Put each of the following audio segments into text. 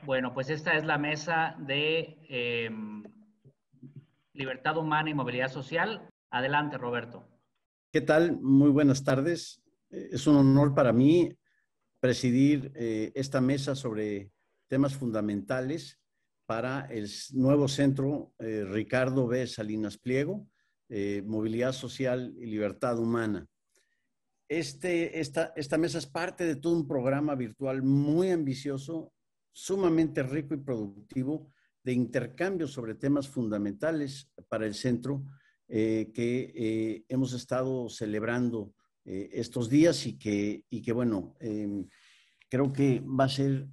Bueno, pues esta es la mesa de libertad humana y movilidad social. Adelante, Roberto. ¿Qué tal? Muy buenas tardes. Es un honor para mí presidir esta mesa sobre temas fundamentales para el nuevo centro Ricardo B. Salinas Pliego, Movilidad Social y Libertad Humana. Esta mesa es parte de todo un programa virtual muy ambicioso, sumamente rico y productivo de intercambio sobre temas fundamentales para el centro que hemos estado celebrando estos días y que bueno, creo que va a ser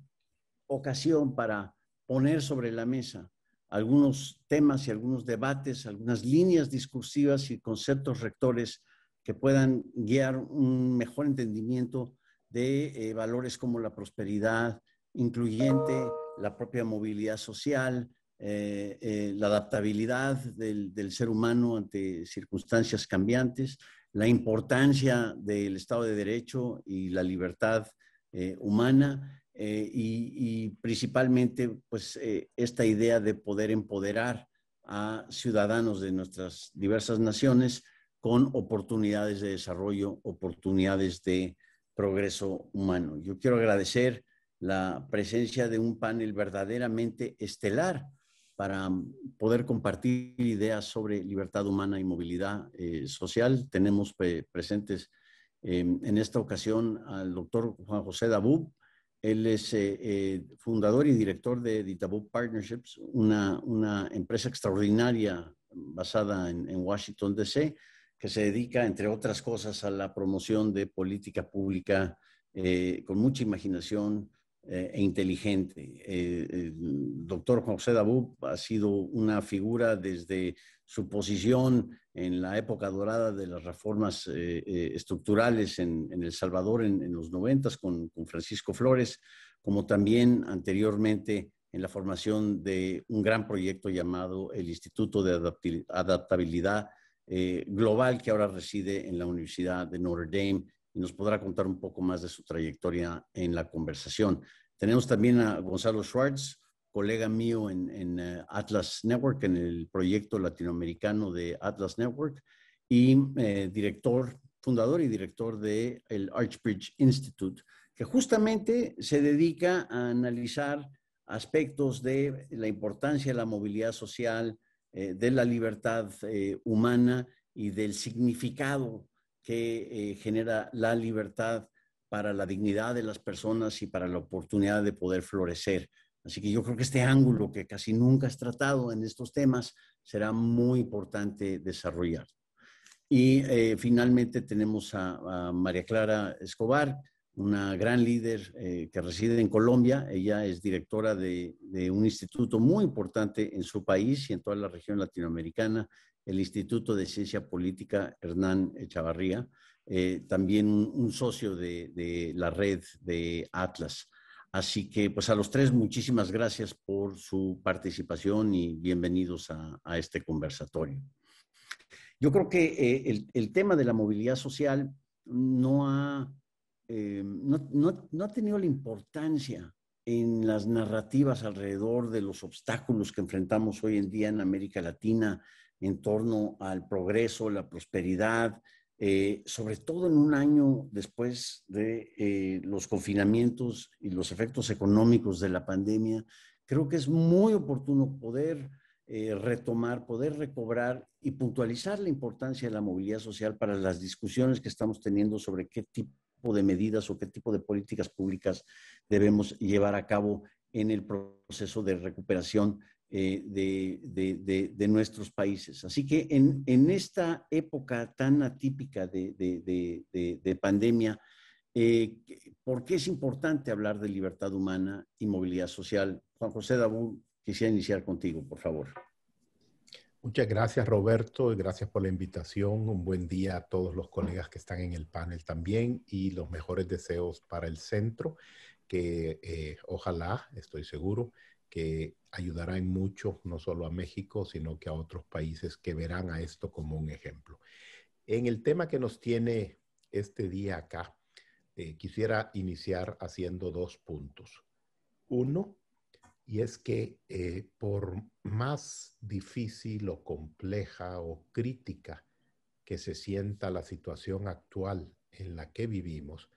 ocasión para poner sobre la mesa algunos temas y algunos debates, algunas líneas discursivas y conceptos rectores que puedan guiar un mejor entendimiento de valores como la prosperidad incluyente, la propia movilidad social, la adaptabilidad del ser humano ante circunstancias cambiantes, la importancia del Estado de Derecho y la libertad humana, y principalmente pues esta idea de poder empoderar a ciudadanos de nuestras diversas naciones con oportunidades de desarrollo, oportunidades de progreso humano. Yo quiero agradecer la presencia de un panel verdaderamente estelar para poder compartir ideas sobre libertad humana y movilidad social. Tenemos presentes en esta ocasión al doctor Juan José Dabub. Él es fundador y director de Ditabub Partnerships, una empresa extraordinaria basada en Washington, D.C., que se dedica, entre otras cosas, a la promoción de política pública con mucha imaginación e inteligente. El doctor José Dabub ha sido una figura desde su posición en la época dorada de las reformas estructurales en El Salvador en los 90 con Francisco Flores, como también anteriormente en la formación de un gran proyecto llamado el Instituto de Adaptabilidad Global, que ahora reside en la Universidad de Notre Dame, y nos podrá contar un poco más de su trayectoria en la conversación. Tenemos también a Gonzalo Schwartz, colega mío en Atlas Network, en el proyecto latinoamericano de Atlas Network, y fundador y director del Archbridge Institute, que justamente se dedica a analizar aspectos de la importancia de la movilidad social, de la libertad humana y del significado que genera la libertad para la dignidad de las personas y para la oportunidad de poder florecer. Así que yo creo que este ángulo que casi nunca es tratado en estos temas será muy importante desarrollar. Y finalmente tenemos a María Clara Escobar, una gran líder que reside en Colombia. Ella es directora de un instituto muy importante en su país y en toda la región latinoamericana, el Instituto de Ciencia Política Hernán Echavarría, también un socio de la red de Atlas. Así que, pues a los tres, muchísimas gracias por su participación y bienvenidos a este conversatorio. Yo creo que el tema de la movilidad social no ha tenido la importancia en las narrativas alrededor de los obstáculos que enfrentamos hoy en día en América Latina en torno al progreso, la prosperidad, sobre todo en un año después de los confinamientos y los efectos económicos de la pandemia. Creo que es muy oportuno poder retomar, poder recobrar y puntualizar la importancia de la movilidad social para las discusiones que estamos teniendo sobre qué tipo de medidas o qué tipo de políticas públicas debemos llevar a cabo en el proceso de recuperación de nuestros países. Así que en esta época tan atípica de pandemia, ¿por qué es importante hablar de libertad humana y movilidad social? Juan José Dabú, quisiera iniciar contigo, por favor. Muchas gracias, Roberto, y gracias por la invitación. Un buen día a todos los colegas que están en el panel también y los mejores deseos para el centro, que ojalá, estoy seguro, que ayudará en mucho, no solo a México, sino que a otros países que verán a esto como un ejemplo. En el tema que nos tiene este día acá, quisiera iniciar haciendo dos puntos. Uno, y es que por más difícil o compleja o crítica que se sienta la situación actual en la que vivimos,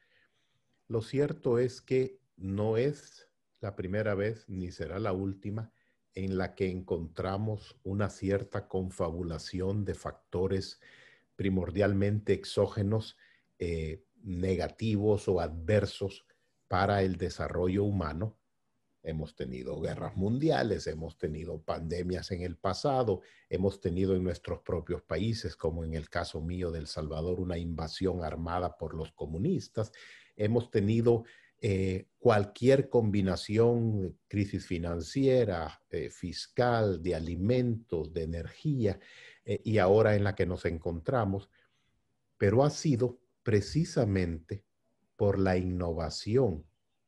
lo cierto es que no es la primera vez ni será la última en la que encontramos una cierta confabulación de factores primordialmente exógenos, negativos o adversos para el desarrollo humano. Hemos tenido guerras mundiales, hemos tenido pandemias en el pasado, hemos tenido en nuestros propios países, como en el caso mío de El Salvador, una invasión armada por los comunistas. Hemos tenido cualquier combinación de crisis financiera, fiscal, de alimentos, de energía, y ahora en la que nos encontramos, pero ha sido precisamente por la innovación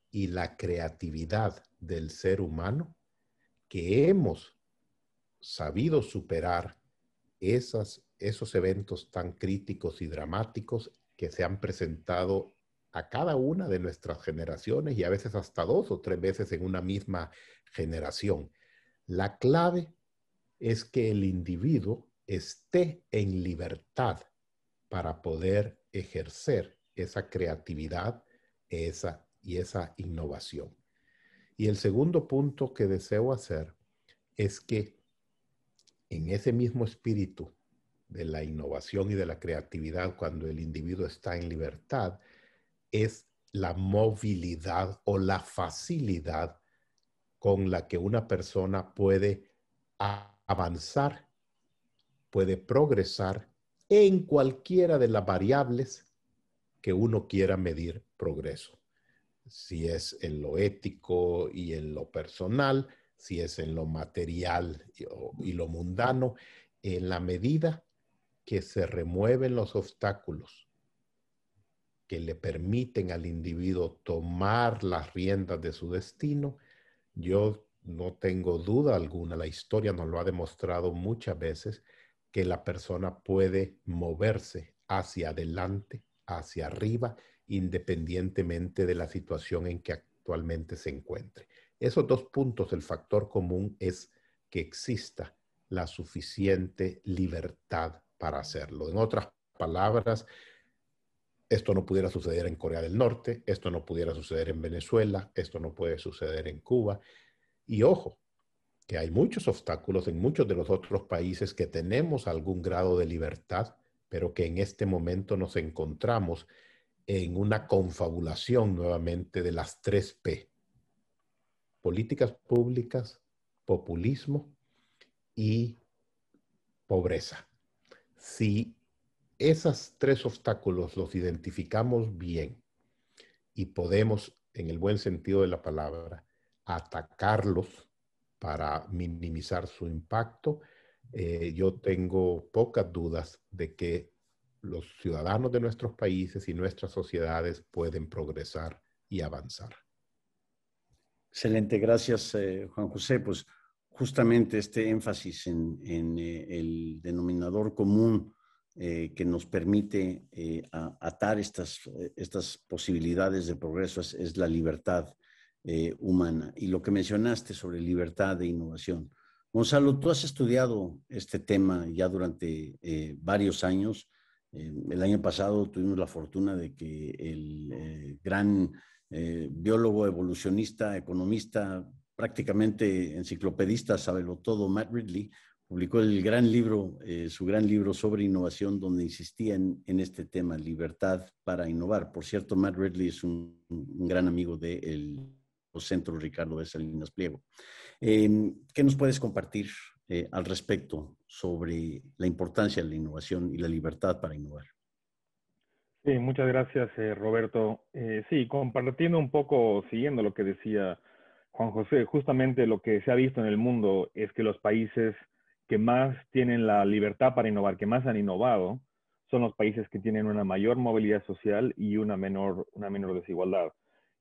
y la creatividad del ser humano que hemos sabido superar esos eventos tan críticos y dramáticos que se han presentado a cada una de nuestras generaciones y a veces hasta 2 o 3 veces en una misma generación. La clave es que el individuo esté en libertad para poder ejercer esa creatividad y esa innovación. Y el segundo punto que deseo hacer es que en ese mismo espíritu de la innovación y de la creatividad, cuando el individuo está en libertad, es la movilidad o la facilidad con la que una persona puede avanzar, puede progresar en cualquiera de las variables que uno quiera medir progreso. Si es en lo ético y en lo personal, si es en lo material y lo mundano, en la medida que se remueven los obstáculos que le permiten al individuo tomar las riendas de su destino, yo no tengo duda alguna, la historia nos lo ha demostrado muchas veces, que la persona puede moverse hacia adelante, hacia arriba, independientemente de la situación en que actualmente se encuentre. Esos 2 puntos, el factor común es que exista la suficiente libertad para hacerlo. En otras palabras, esto no pudiera suceder en Corea del Norte, esto no pudiera suceder en Venezuela, esto no puede suceder en Cuba. Y ojo, que hay muchos obstáculos en muchos de los otros países que tenemos algún grado de libertad, pero que en este momento nos encontramos en una confabulación nuevamente de las 3 P: políticas públicas, populismo y pobreza. Si esos 3 obstáculos los identificamos bien y podemos, en el buen sentido de la palabra, atacarlos para minimizar su impacto, yo tengo pocas dudas de que los ciudadanos de nuestros países y nuestras sociedades pueden progresar y avanzar. Excelente, gracias Juan José. Pues justamente este énfasis en el denominador común que nos permite atar estas posibilidades de progreso es la libertad humana. Y lo que mencionaste sobre libertad e innovación. Gonzalo, tú has estudiado este tema ya durante varios años. El año pasado tuvimos la fortuna de que el gran biólogo, evolucionista, economista, prácticamente enciclopedista, todo, Matt Ridley, publicó el gran libro, su gran libro sobre innovación, donde insistía en este tema, libertad para innovar. Por cierto, Matt Ridley es un gran amigo del Centro Ricardo de Salinas Pliego. ¿Qué nos puedes compartir al respecto sobre la importancia de la innovación y la libertad para innovar? Sí, muchas gracias, Roberto. Sí, compartiendo un poco, siguiendo lo que decía Juan José, justamente lo que se ha visto en el mundo es que los países que más tienen la libertad para innovar, que más han innovado, son los países que tienen una mayor movilidad social y una menor desigualdad.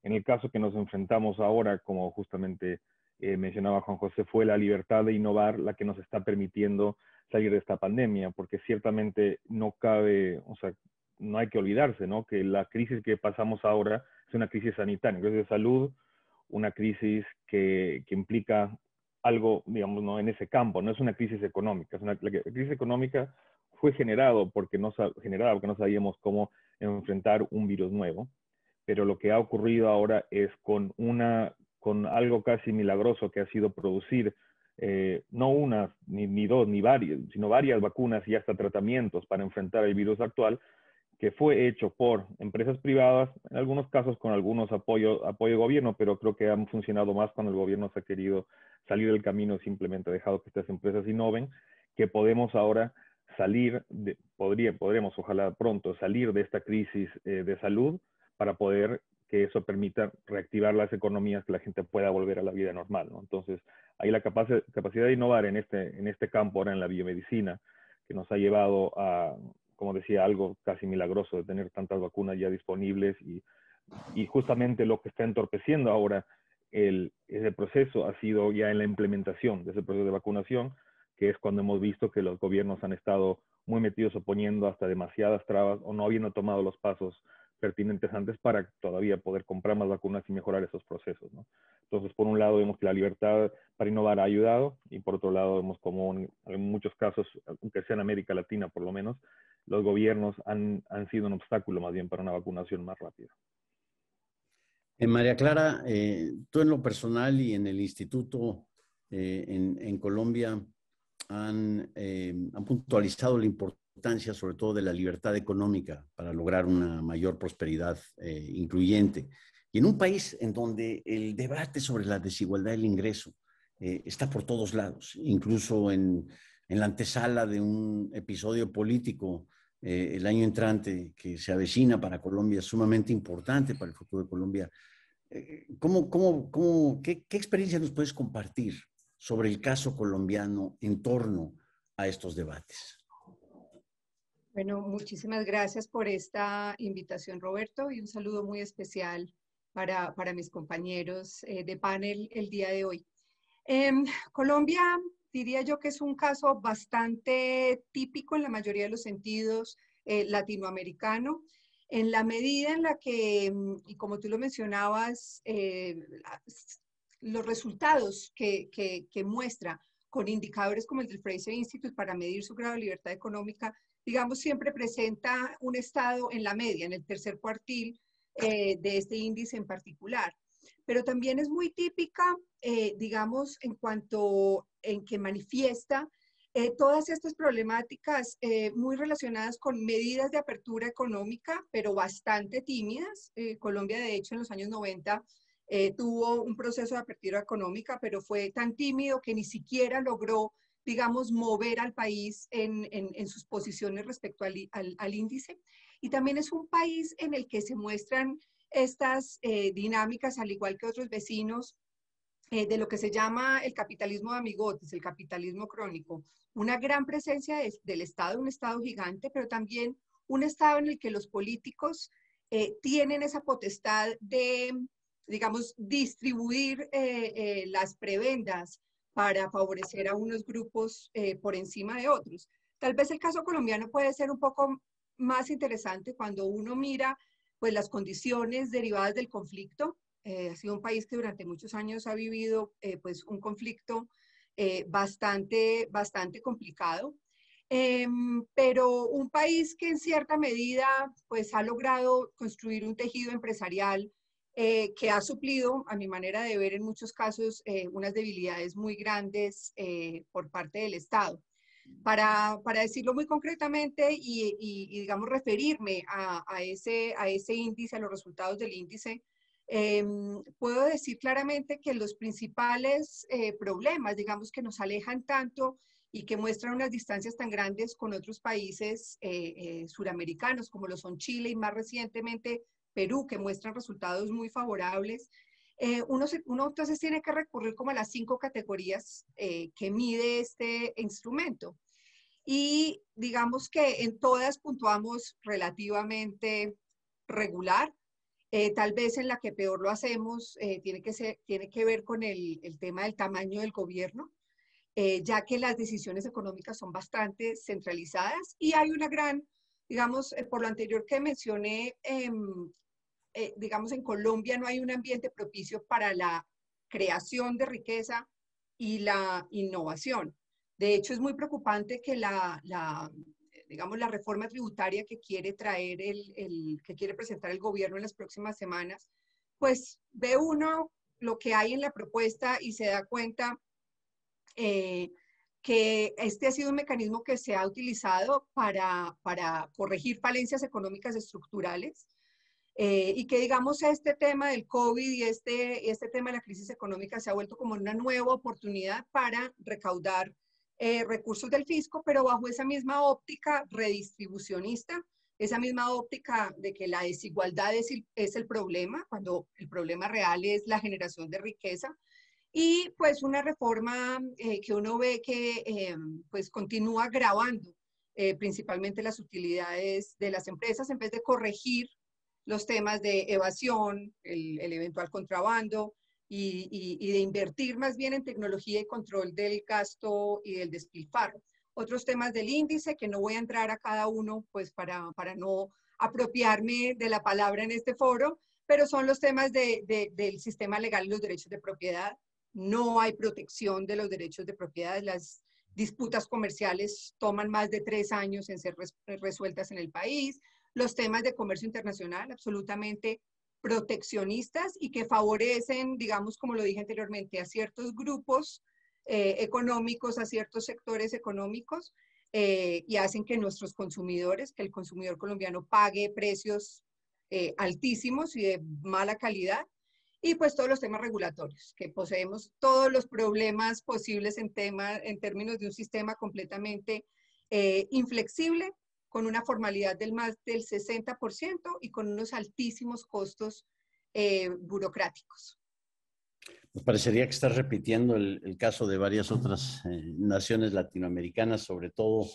En el caso que nos enfrentamos ahora, como justamente mencionaba Juan José, fue la libertad de innovar la que nos está permitiendo salir de esta pandemia, porque ciertamente no cabe, o sea, no hay que olvidarse, ¿no?, que la crisis que pasamos ahora es una crisis sanitaria, una crisis de salud, una crisis que implica algo, digamos, ¿no? En ese campo. No es una crisis económica. La crisis económica fue generada porque no sabíamos cómo enfrentar un virus nuevo. Pero lo que ha ocurrido ahora es con algo casi milagroso que ha sido producir no una, ni dos, ni varias, sino varias vacunas y hasta tratamientos para enfrentar el virus actual, que fue hecho por empresas privadas, en algunos casos con algunos apoyo de gobierno, pero creo que han funcionado más cuando el gobierno se ha querido salir del camino, simplemente ha dejado que estas empresas innoven, que podemos ahora podremos ojalá pronto salir de esta crisis de salud para poder que eso permita reactivar las economías, que la gente pueda volver a la vida normal, ¿no? Entonces, hay la capacidad de innovar en este campo ahora en la biomedicina, que nos ha llevado a, como decía, algo casi milagroso de tener tantas vacunas ya disponibles y justamente lo que está entorpeciendo ahora ese proceso ha sido ya en la implementación de ese proceso de vacunación, que es cuando hemos visto que los gobiernos han estado muy metidos oponiendo hasta demasiadas trabas o no habiendo tomado los pasos pertinentes antes para todavía poder comprar más vacunas y mejorar esos procesos, ¿no? Entonces, por un lado, vemos que la libertad para innovar ha ayudado y por otro lado, vemos como en muchos casos, aunque sea en América Latina por lo menos, los gobiernos han sido un obstáculo más bien para una vacunación más rápida. María Clara, tú en lo personal y en el instituto en Colombia han puntualizado la importancia sobre todo de la libertad económica para lograr una mayor prosperidad incluyente. Y en un país en donde el debate sobre la desigualdad del ingreso está por todos lados, incluso en la antesala de un episodio político el año entrante que se avecina para Colombia, sumamente importante para el futuro de Colombia. ¿Qué experiencia nos puedes compartir sobre el caso colombiano en torno a estos debates? Bueno, muchísimas gracias por esta invitación, Roberto, y un saludo muy especial para mis compañeros de panel el día de hoy. Colombia, diría yo que es un caso bastante típico en la mayoría de los sentidos latinoamericano, en la medida en la que, y como tú lo mencionabas, los resultados que muestra con indicadores como el del Fraser Institute para medir su grado de libertad económica, digamos, siempre presenta un estado en la media, en el tercer cuartil de este índice en particular. Pero también es muy típica, digamos, en cuanto en que manifiesta todas estas problemáticas muy relacionadas con medidas de apertura económica, pero bastante tímidas. Colombia, de hecho, en los años 90 tuvo un proceso de apertura económica, pero fue tan tímido que ni siquiera logró, digamos, mover al país en sus posiciones respecto al índice. Y también es un país en el que se muestran estas dinámicas, al igual que otros vecinos, de lo que se llama el capitalismo de amigotes, el capitalismo crónico. Una gran presencia del Estado, un Estado gigante, pero también un Estado en el que los políticos tienen esa potestad de, digamos, distribuir las prebendas para favorecer a unos grupos por encima de otros. Tal vez el caso colombiano puede ser un poco más interesante cuando uno mira pues, las condiciones derivadas del conflicto. Ha sido un país que durante muchos años ha vivido pues, un conflicto bastante complicado. Pero un país que en cierta medida pues, ha logrado construir un tejido empresarial que ha suplido, a mi manera de ver en muchos casos, unas debilidades muy grandes por parte del Estado. Para decirlo muy concretamente y digamos, referirme a ese índice, a los resultados del índice, puedo decir claramente que los principales problemas, digamos, que nos alejan tanto y que muestran unas distancias tan grandes con otros países suramericanos, como lo son Chile y más recientemente Perú, que muestran resultados muy favorables. Uno entonces tiene que recurrir como a las 5 categorías que mide este instrumento. Y digamos que en todas puntuamos relativamente regular. Tal vez en la que peor lo hacemos tiene que ver con el tema del tamaño del gobierno, ya que las decisiones económicas son bastante centralizadas y hay una gran, digamos, por lo anterior que mencioné, digamos, en Colombia no hay un ambiente propicio para la creación de riqueza y la innovación. De hecho, es muy preocupante que digamos, la reforma tributaria que quiere traer que quiere presentar el gobierno en las próximas semanas, pues ve uno lo que hay en la propuesta y se da cuenta que este ha sido un mecanismo que se ha utilizado para corregir falencias económicas estructurales, y que, digamos, este tema del COVID y este tema de la crisis económica se ha vuelto como una nueva oportunidad para recaudar recursos del fisco, pero bajo esa misma óptica redistribucionista, esa misma óptica de que la desigualdad es el problema, cuando el problema real es la generación de riqueza. Y pues una reforma que uno ve que pues continúa agravando principalmente las utilidades de las empresas en vez de corregir los temas de evasión, el eventual contrabando y de invertir más bien en tecnología y control del gasto y del despilfarro. Otros temas del índice que no voy a entrar a cada uno pues para no apropiarme de la palabra en este foro, pero son los temas del sistema legal y los derechos de propiedad. No hay protección de los derechos de propiedad. Las disputas comerciales toman más de 3 años en ser resueltas en el país. Los temas de comercio internacional absolutamente proteccionistas y que favorecen, digamos, como lo dije anteriormente, a ciertos grupos económicos, a ciertos sectores económicos, y hacen que nuestros consumidores, que el consumidor colombiano pague precios altísimos y de mala calidad. Y pues todos los temas regulatorios, que poseemos todos los problemas posibles en términos de un sistema completamente inflexible, con una formalidad del más del 60% y con unos altísimos costos burocráticos. Nos parecería que estás repitiendo el caso de varias otras naciones latinoamericanas, sobre todo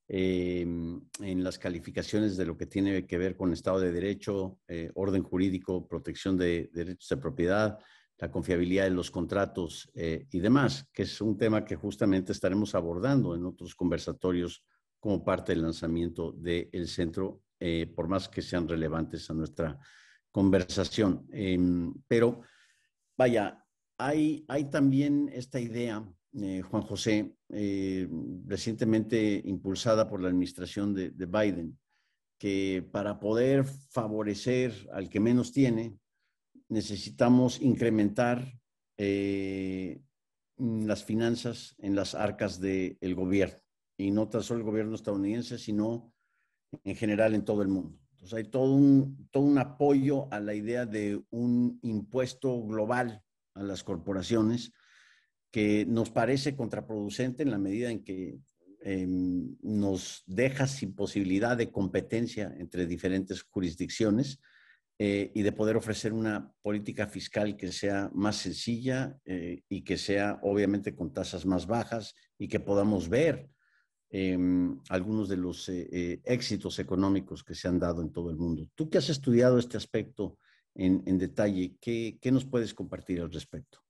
en las calificaciones de lo que tiene que ver con Estado de Derecho, orden jurídico, protección de derechos de propiedad, la confiabilidad de los contratos y demás, que es un tema que justamente estaremos abordando en otros conversatorios como parte del lanzamiento del centro, por más que sean relevantes a nuestra conversación. Pero vaya, hay también esta idea, Juan José, recientemente impulsada por la administración de Biden, que para poder favorecer al que menos tiene, necesitamos incrementar las finanzas en las arcas del gobierno, y no tan solo el gobierno estadounidense, sino en general en todo el mundo. Entonces hay todo un apoyo a la idea de un impuesto global a las corporaciones que nos parece contraproducente en la medida en que nos deja sin posibilidad de competencia entre diferentes jurisdicciones y de poder ofrecer una política fiscal que sea más sencilla y que sea obviamente con tasas más bajas y que podamos ver algunos de los éxitos económicos que se han dado en todo el mundo. Tú que has estudiado este aspecto en detalle, ¿qué nos puedes compartir al respecto?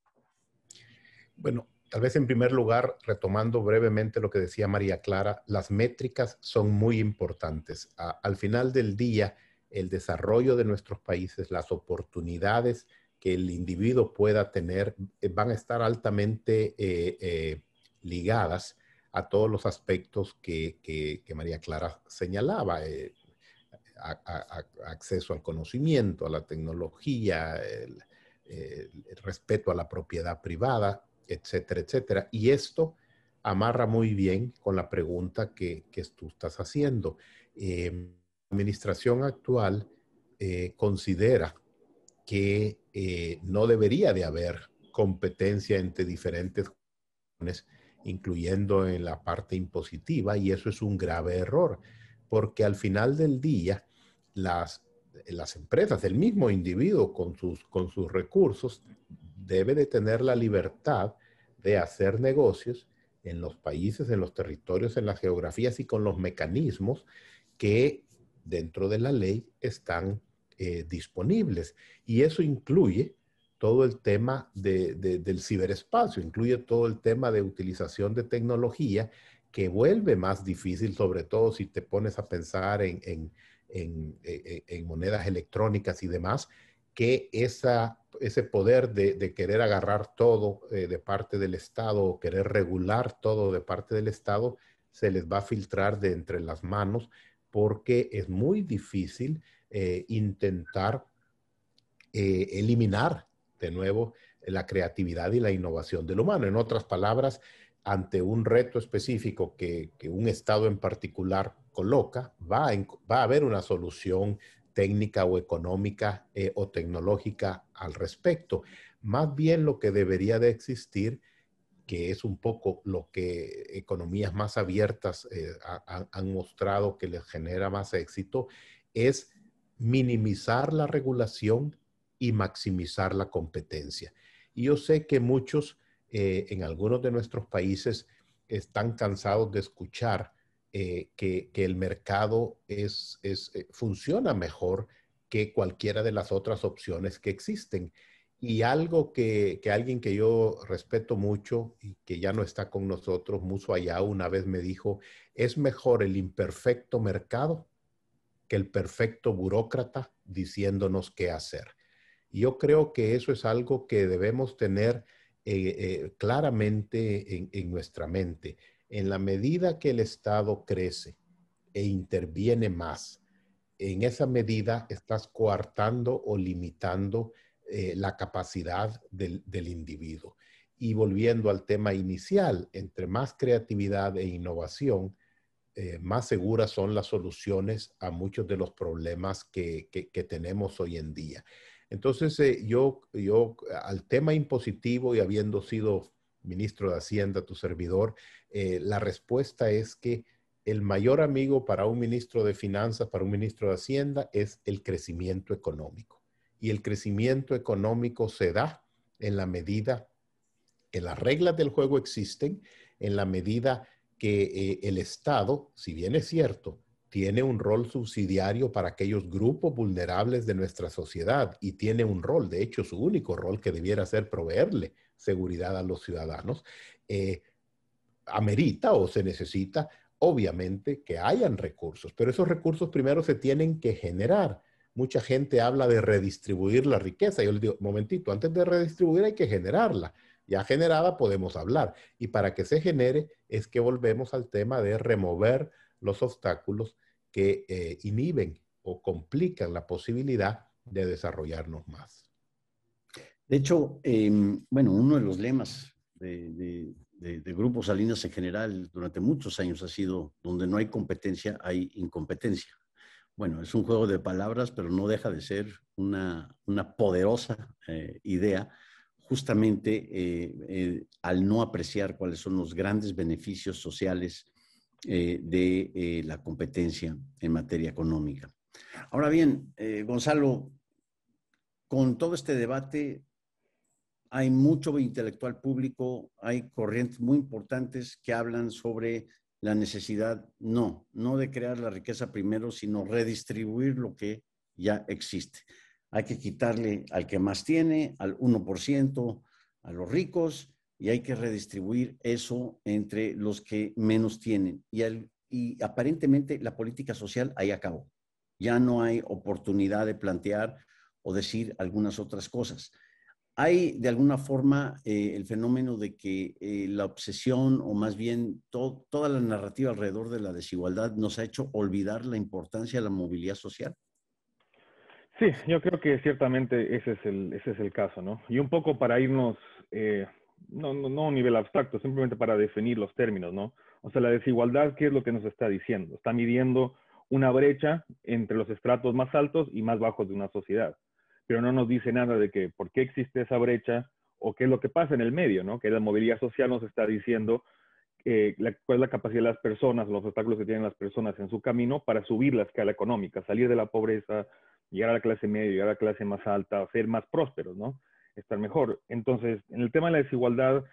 Bueno, tal vez en primer lugar, retomando brevemente lo que decía María Clara, las métricas son muy importantes. Al final del día, el desarrollo de nuestros países, las oportunidades que el individuo pueda tener, van a estar altamente ligadas a todos los aspectos que María Clara señalaba. Acceso al conocimiento, a la tecnología, el respeto a la propiedad privada, etcétera, etcétera. Y esto amarra muy bien con la pregunta que tú estás haciendo. La administración actual considera que no debería de haber competencia entre diferentes jurisdicciones, incluyendo en la parte impositiva, y eso es un grave error, porque al final del día las empresas, el mismo individuo con sus recursos, debe de tener la libertad de hacer negocios en los países, en los territorios, en las geografías y con los mecanismos que dentro de la ley están disponibles. Y eso incluye todo el tema del ciberespacio, incluye todo el tema de utilización de tecnología que vuelve más difícil, sobre todo si te pones a pensar en en monedas electrónicas y demás, que ese poder de querer agarrar todo de parte del Estado o querer regular todo de parte del Estado se les va a filtrar de entre las manos, porque es muy difícil intentar eliminar de nuevo la creatividad y la innovación del humano. En otras palabras, ante un reto específico que un Estado en particular coloca, va a haber una solución técnica o económica o tecnológica al respecto. Más bien lo que debería de existir, que es un poco lo que economías más abiertas han mostrado que les genera más éxito, es minimizar la regulación y maximizar la competencia. Y yo sé que muchos en algunos de nuestros países están cansados de escuchar que el mercado funciona mejor que cualquiera de las otras opciones que existen. Y algo que alguien que yo respeto mucho y que ya no está con nosotros, Muso Ayao, una vez me dijo, es mejor el imperfecto mercado que el perfecto burócrata diciéndonos qué hacer. Y yo creo que eso es algo que debemos tener claramente en nuestra mente. En la medida que el Estado crece e interviene más, en esa medida estás coartando o limitando la capacidad del individuo. Y volviendo al tema inicial, entre más creatividad e innovación, más seguras son las soluciones a muchos de los problemas que tenemos hoy en día. Entonces, yo al tema impositivo y habiendo sido ministro de Hacienda, tu servidor, la respuesta es que el mayor amigo para un ministro de Finanzas, para un ministro de Hacienda, es el crecimiento económico. Y el crecimiento económico se da en la medida que las reglas del juego existen, en la medida que el Estado, si bien es cierto, tiene un rol subsidiario para aquellos grupos vulnerables de nuestra sociedad y tiene un rol, de hecho, su único rol que debiera ser proveerle seguridad a los ciudadanos, amerita o se necesita, obviamente, que hayan recursos, pero esos recursos primero se tienen que generar. Mucha gente habla de redistribuir la riqueza. Yo les digo, momentito, antes de redistribuir hay que generarla. Ya generada podemos hablar. Y para que se genere es que volvemos al tema de remover los obstáculos que inhiben o complican la posibilidad de desarrollarnos más. De hecho, bueno, uno de los lemas de Grupo Salinas en general durante muchos años ha sido: donde no hay competencia, hay incompetencia. Bueno, es un juego de palabras, pero no deja de ser una poderosa idea, justamente al no apreciar cuáles son los grandes beneficios sociales de la competencia en materia económica. Ahora bien, Gonzalo, con todo este debate hay mucho intelectual público, hay corrientes muy importantes que hablan sobre la necesidad, no de crear la riqueza primero, sino redistribuir lo que ya existe. Hay que quitarle al que más tiene, al 1%, a los ricos, y hay que redistribuir eso entre los que menos tienen. Y aparentemente la política social ahí acabó. Ya no hay oportunidad de plantear o decir algunas otras cosas. Hay de alguna forma el fenómeno de que la obsesión, o más bien toda la narrativa alrededor de la desigualdad, nos ha hecho olvidar la importancia de la movilidad social. Sí, yo creo que ciertamente ese es el caso, ¿no? Y un poco para irnos, no a un nivel abstracto, simplemente para definir los términos, ¿no? O sea, la desigualdad, ¿qué es lo que nos está diciendo? Está midiendo una brecha entre los estratos más altos y más bajos de una sociedad, pero no nos dice nada de que por qué existe esa brecha o qué es lo que pasa en el medio, ¿no? Que la movilidad social nos está diciendo cuál es la capacidad de las personas, los obstáculos que tienen las personas en su camino para subir la escala económica, salir de la pobreza, llegar a la clase media, llegar a la clase más alta, ser más prósperos, ¿no? Estar mejor. Entonces, en el tema de la desigualdad,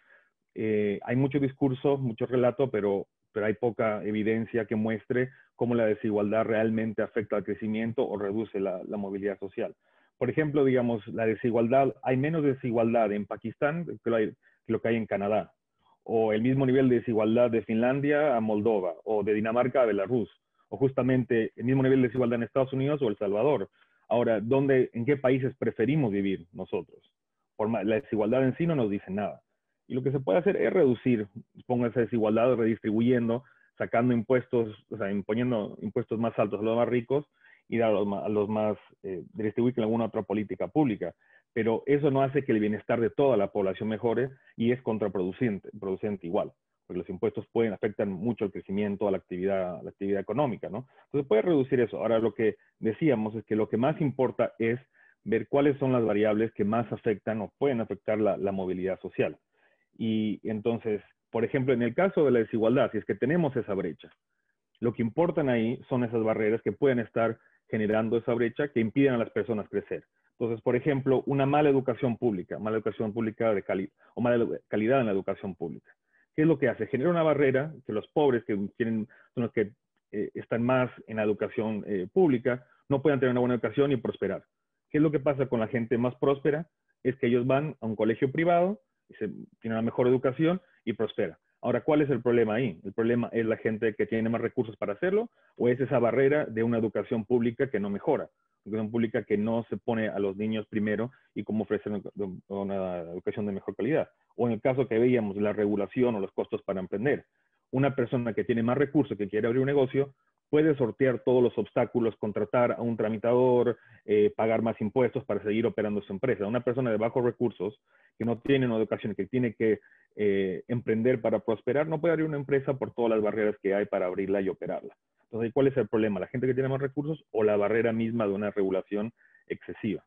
hay mucho discurso, mucho relato, pero hay poca evidencia que muestre cómo la desigualdad realmente afecta al crecimiento o reduce la movilidad social. Por ejemplo, digamos, la desigualdad, hay menos desigualdad en Pakistán que lo que hay en Canadá, o el mismo nivel de desigualdad de Finlandia a Moldova, o de Dinamarca a Belarus, o justamente el mismo nivel de desigualdad en Estados Unidos o El Salvador. Ahora, ¿en qué países preferimos vivir nosotros? La desigualdad en sí no nos dice nada. Y lo que se puede hacer es reducir, ponga esa desigualdad redistribuyendo, sacando impuestos, o sea, imponiendo impuestos más altos a los más ricos y a los más, distribuir con alguna otra política pública. Pero eso no hace que el bienestar de toda la población mejore y es contraproducente igual, porque los impuestos afectan mucho el crecimiento, a la actividad económica, ¿no? Entonces puede reducir eso. Ahora lo que decíamos es que lo que más importa es ver cuáles son las variables que más afectan o pueden afectar la movilidad social. Y entonces, por ejemplo, en el caso de la desigualdad, si es que tenemos esa brecha, lo que importan ahí son esas barreras que pueden estar generando esa brecha que impiden a las personas crecer. Entonces, por ejemplo, una mala educación pública de o mala calidad en la educación pública. ¿Qué es lo que hace? Genera una barrera que los pobres, que son los que están más en la educación pública, no puedan tener una buena educación y prosperar. ¿Qué es lo que pasa con la gente más próspera? Es que ellos van a un colegio privado, tienen una mejor educación y prospera. Ahora, ¿cuál es el problema ahí? ¿El problema es la gente que tiene más recursos para hacerlo o es esa barrera de una educación pública que no mejora? Una educación pública que no se pone a los niños primero y cómo ofrecer una educación de mejor calidad. O en el caso que veíamos, la regulación o los costos para emprender. Una persona que tiene más recursos, que quiere abrir un negocio, puede sortear todos los obstáculos, contratar a un tramitador, pagar más impuestos para seguir operando su empresa. Una persona de bajos recursos, que no tiene una educación, que tiene que emprender para prosperar, no puede abrir una empresa por todas las barreras que hay para abrirla y operarla. Entonces, ¿cuál es el problema? ¿La gente que tiene más recursos o la barrera misma de una regulación excesiva?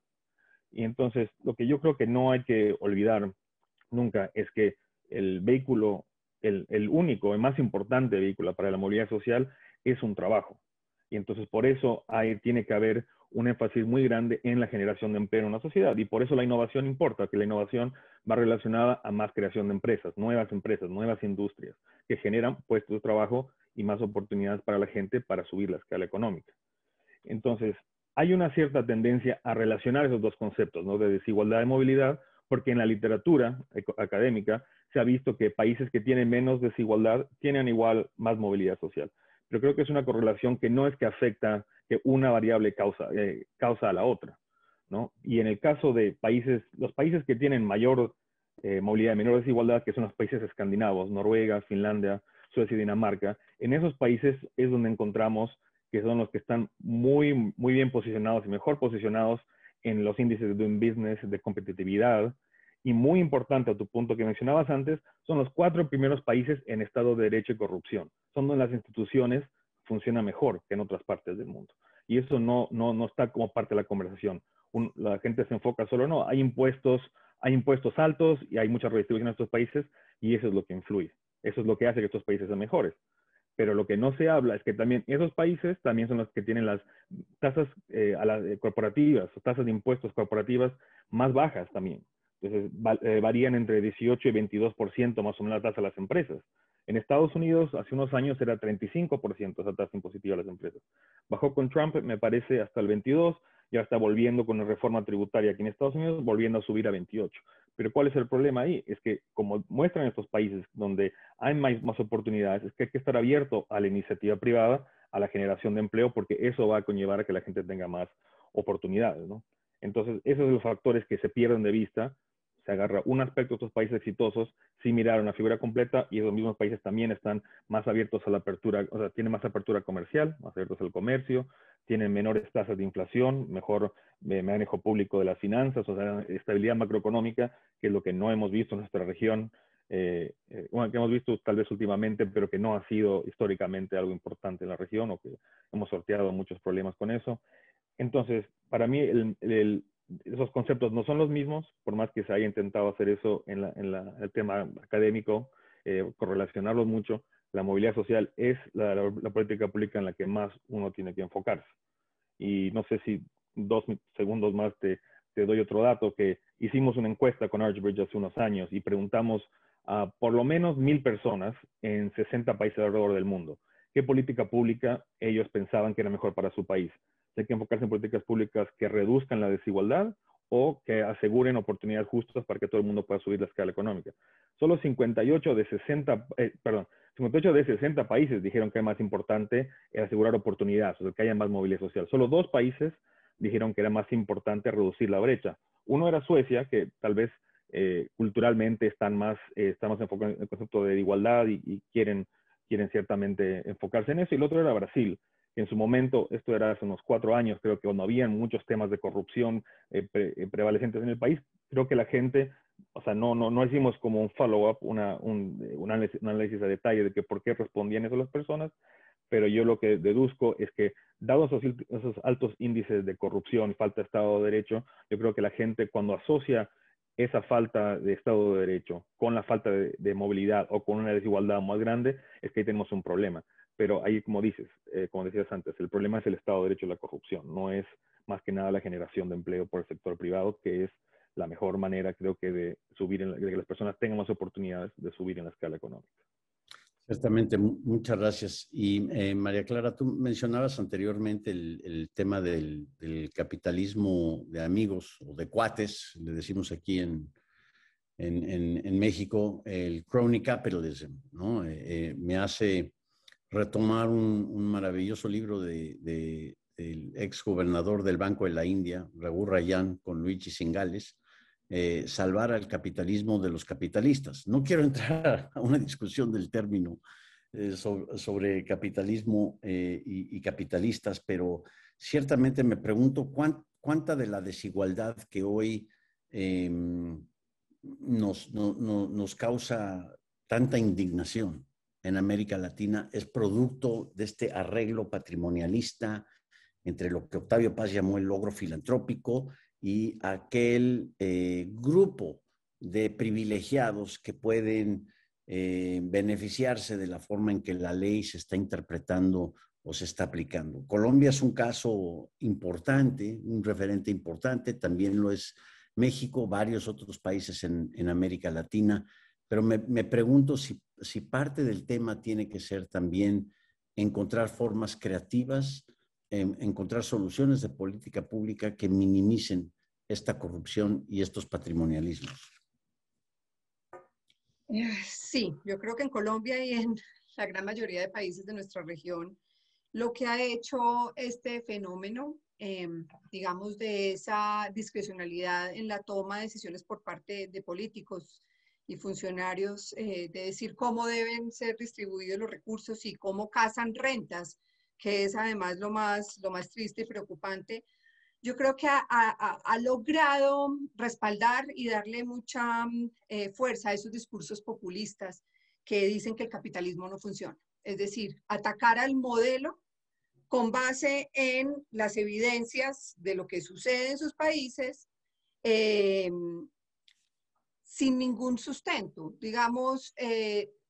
Y entonces, lo que yo creo que no hay que olvidar nunca es que el vehículo, el único, el más importante vehículo para la movilidad social es un trabajo. Y entonces por eso tiene que haber un énfasis muy grande en la generación de empleo en una sociedad. Y por eso la innovación importa, que la innovación va relacionada a más creación de empresas, nuevas industrias, que generan puestos de trabajo y más oportunidades para la gente para subir la escala económica. Entonces, hay una cierta tendencia a relacionar esos dos conceptos, ¿no? De desigualdad y movilidad, porque en la literatura académica se ha visto que países que tienen menos desigualdad tienen igual más movilidad social. Pero creo que es una correlación que no es que afecta, que una variable causa a la otra, ¿no? Y en el caso de los países que tienen mayor movilidad, menor desigualdad, que son los países escandinavos, Noruega, Finlandia, Suecia y Dinamarca, en esos países es donde encontramos que son los que están muy, muy bien posicionados y mejor posicionados en los índices de Doing Business, de competitividad. Y muy importante, a tu punto que mencionabas antes, son los 4 primeros países en estado de derecho y corrupción. Son donde las instituciones funcionan mejor que en otras partes del mundo. Y eso no está como parte de la conversación. La gente se enfoca solo, no, hay impuestos altos y hay mucha redistribución en estos países y eso es lo que influye. Eso es lo que hace que estos países sean mejores. Pero lo que no se habla es que también esos países también son los que tienen las tasas corporativas, o tasas de impuestos corporativas más bajas también. Entonces, varían entre 18 y 22% más o menos la tasa de las empresas. En Estados Unidos, hace unos años era 35% esa tasa impositiva de las empresas. Bajó con Trump, me parece, hasta el 22%, ya está volviendo con la reforma tributaria aquí en Estados Unidos, volviendo a subir a 28%. Pero ¿cuál es el problema ahí? Es que, como muestran estos países donde hay más oportunidades, es que hay que estar abierto a la iniciativa privada, a la generación de empleo, porque eso va a conllevar a que la gente tenga más oportunidades, ¿no? Entonces, esos son los factores que se pierden de vista. Se agarra un aspecto de estos países exitosos sin mirar una figura completa y esos mismos países también están más abiertos a la apertura, o sea, tienen más apertura comercial, más abiertos al comercio, tienen menores tasas de inflación, mejor manejo público de las finanzas, o sea, estabilidad macroeconómica, que es lo que no hemos visto en nuestra región, bueno, que hemos visto tal vez últimamente, pero que no ha sido históricamente algo importante en la región o que hemos sorteado muchos problemas con eso. Entonces, para mí, esos conceptos no son los mismos, por más que se haya intentado hacer eso en el tema académico, correlacionarlos mucho. La movilidad social es la política pública en la que más uno tiene que enfocarse. Y no sé si 2 segundos más te doy otro dato, que hicimos una encuesta con Archbridge hace unos años y preguntamos a por lo menos 1,000 personas en 60 países alrededor del mundo qué política pública ellos pensaban que era mejor para su país. Hay que enfocarse en políticas públicas que reduzcan la desigualdad o que aseguren oportunidades justas para que todo el mundo pueda subir la escala económica. Solo 58 de 60 países dijeron que es más importante asegurar oportunidades, o sea, que haya más movilidad social. Solo 2 países dijeron que era más importante reducir la brecha. Uno era Suecia, que tal vez culturalmente está más enfocado en el concepto de igualdad y quieren ciertamente enfocarse en eso. Y el otro era Brasil, que en su momento, esto era hace unos 4 años, creo que cuando habían muchos temas de corrupción prevalecentes en el país, creo que la gente, o sea, no hicimos como un follow-up, un análisis a detalle de que por qué respondían eso las personas, pero yo lo que deduzco es que, dados esos altos índices de corrupción y falta de Estado de Derecho, yo creo que la gente cuando asocia esa falta de Estado de Derecho con la falta de movilidad o con una desigualdad más grande, es que ahí tenemos un problema. Pero ahí, como decías antes, el problema es el Estado de Derecho y la corrupción, no es más que nada la generación de empleo por el sector privado, que es la mejor manera, creo que, de que las personas tengan más oportunidades de subir en la escala económica. Ciertamente, muchas gracias. Y María Clara, tú mencionabas anteriormente el tema del capitalismo de amigos o de cuates, le decimos aquí en México, el crony capitalism, ¿no? Me hace retomar un maravilloso libro del ex gobernador del Banco de la India, Raghu Rajan, con Luigi Zingales, salvar al capitalismo de los capitalistas. No quiero entrar a una discusión del término sobre capitalismo y capitalistas, pero ciertamente me pregunto cuánta de la desigualdad que hoy nos causa tanta indignación en América Latina es producto de este arreglo patrimonialista entre lo que Octavio Paz llamó el logro filantrópico y aquel grupo de privilegiados que pueden beneficiarse de la forma en que la ley se está interpretando o se está aplicando. Colombia es un caso importante, un referente importante, también lo es México, varios otros países en América Latina, pero me pregunto si parte del tema tiene que ser también encontrar formas creativas, encontrar soluciones de política pública que minimicen esta corrupción y estos patrimonialismos. Sí, yo creo que en Colombia y en la gran mayoría de países de nuestra región, lo que ha hecho este fenómeno, digamos, de esa discrecionalidad en la toma de decisiones por parte de políticos y funcionarios, de decir cómo deben ser distribuidos los recursos y cómo cazan rentas, que es además lo más triste y preocupante. Yo creo que ha logrado respaldar y darle mucha fuerza a esos discursos populistas que dicen que el capitalismo no funciona. Es decir, atacar al modelo con base en las evidencias de lo que sucede en sus países, sin ningún sustento. Digamos,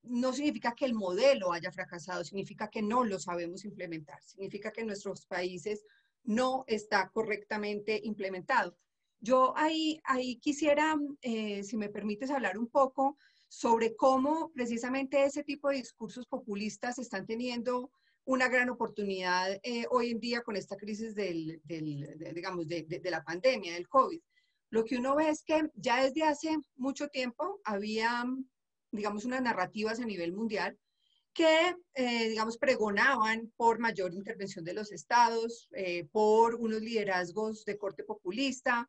no significa que el modelo haya fracasado, significa que no lo sabemos implementar, significa que en nuestros países no está correctamente implementado. Yo ahí quisiera, si me permites, hablar un poco sobre cómo precisamente ese tipo de discursos populistas están teniendo una gran oportunidad hoy en día con esta crisis digamos, de la pandemia, del COVID. Lo que uno ve es que ya desde hace mucho tiempo había, digamos, unas narrativas a nivel mundial que, digamos, pregonaban por mayor intervención de los estados, por unos liderazgos de corte populista,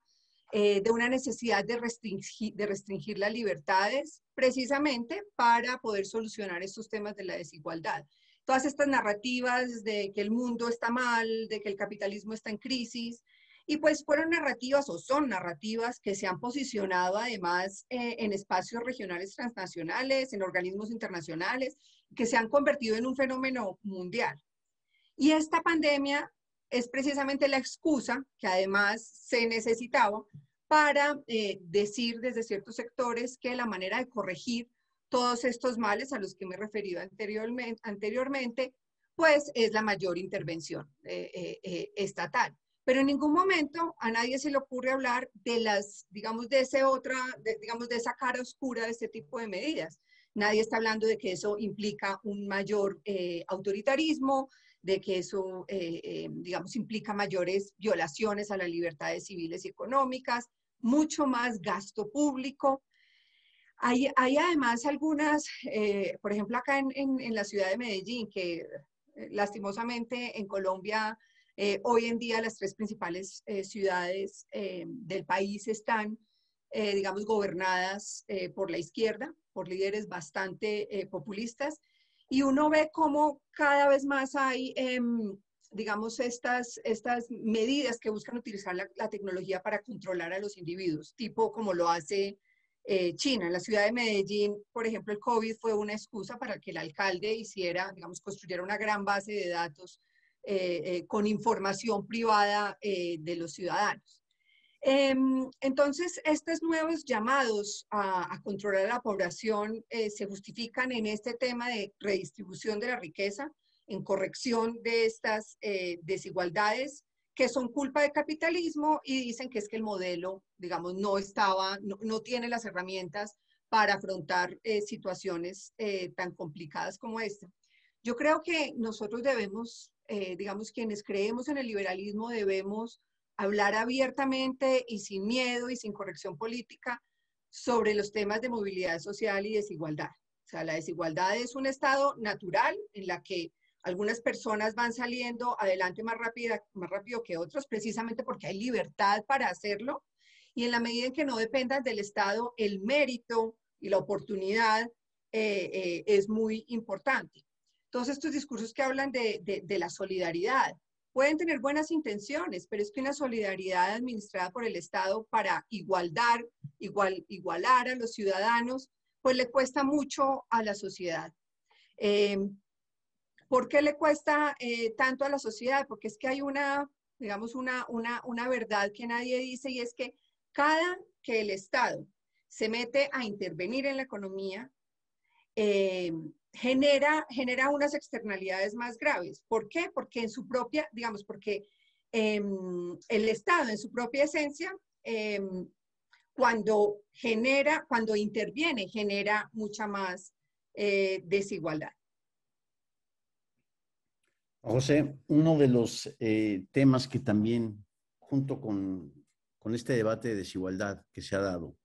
de una necesidad de restringir las libertades, precisamente para poder solucionar estos temas de la desigualdad. Todas estas narrativas de que el mundo está mal, de que el capitalismo está en crisis, y pues fueron narrativas o son narrativas que se han posicionado además en espacios regionales transnacionales, en organismos internacionales, que se han convertido en un fenómeno mundial. Y esta pandemia es precisamente la excusa que además se necesitaba para decir desde ciertos sectores que la manera de corregir todos estos males a los que me he referido anteriormente, pues es la mayor intervención estatal. Pero en ningún momento a nadie se le ocurre hablar de las, digamos, de esa cara oscura de este tipo de medidas. Nadie está hablando de que eso implica un mayor autoritarismo, de que eso, digamos, implica mayores violaciones a las libertades civiles y económicas, mucho más gasto público. Hay además algunas, por ejemplo, acá en la ciudad de Medellín, que lastimosamente en Colombia, hoy en día las tres principales ciudades del país están, digamos, gobernadas por la izquierda, por líderes bastante populistas, y uno ve cómo cada vez más hay, digamos, estas medidas que buscan utilizar la tecnología para controlar a los individuos, tipo como lo hace China. En la ciudad de Medellín, por ejemplo, el COVID fue una excusa para que el alcalde hiciera, digamos, construyera una gran base de datos con información privada de los ciudadanos. Entonces, estos nuevos llamados a controlar a la población se justifican en este tema de redistribución de la riqueza, en corrección de estas desigualdades que son culpa del capitalismo, y dicen que es que el modelo, digamos, no tiene las herramientas para afrontar situaciones tan complicadas como esta. Yo creo que nosotros debemos, digamos, quienes creemos en el liberalismo, debemos hablar abiertamente y sin miedo y sin corrección política sobre los temas de movilidad social y desigualdad. O sea, la desigualdad es un estado natural en la que algunas personas van saliendo adelante más rápido que otros, precisamente porque hay libertad para hacerlo, y en la medida en que no dependan del Estado, el mérito y la oportunidad es muy importante. Todos estos discursos que hablan de la solidaridad pueden tener buenas intenciones, pero es que una solidaridad administrada por el Estado para igualar a los ciudadanos, pues le cuesta mucho a la sociedad. ¿Por qué le cuesta tanto a la sociedad? Porque es que hay digamos, una verdad que nadie dice, y es que cada que el Estado se mete a intervenir en la economía, genera unas externalidades más graves. ¿Por qué? Porque en su propia, digamos, porque el Estado en su propia esencia, cuando interviene, genera mucha más desigualdad. José, uno de los temas que también, junto con este debate de desigualdad que se ha dado,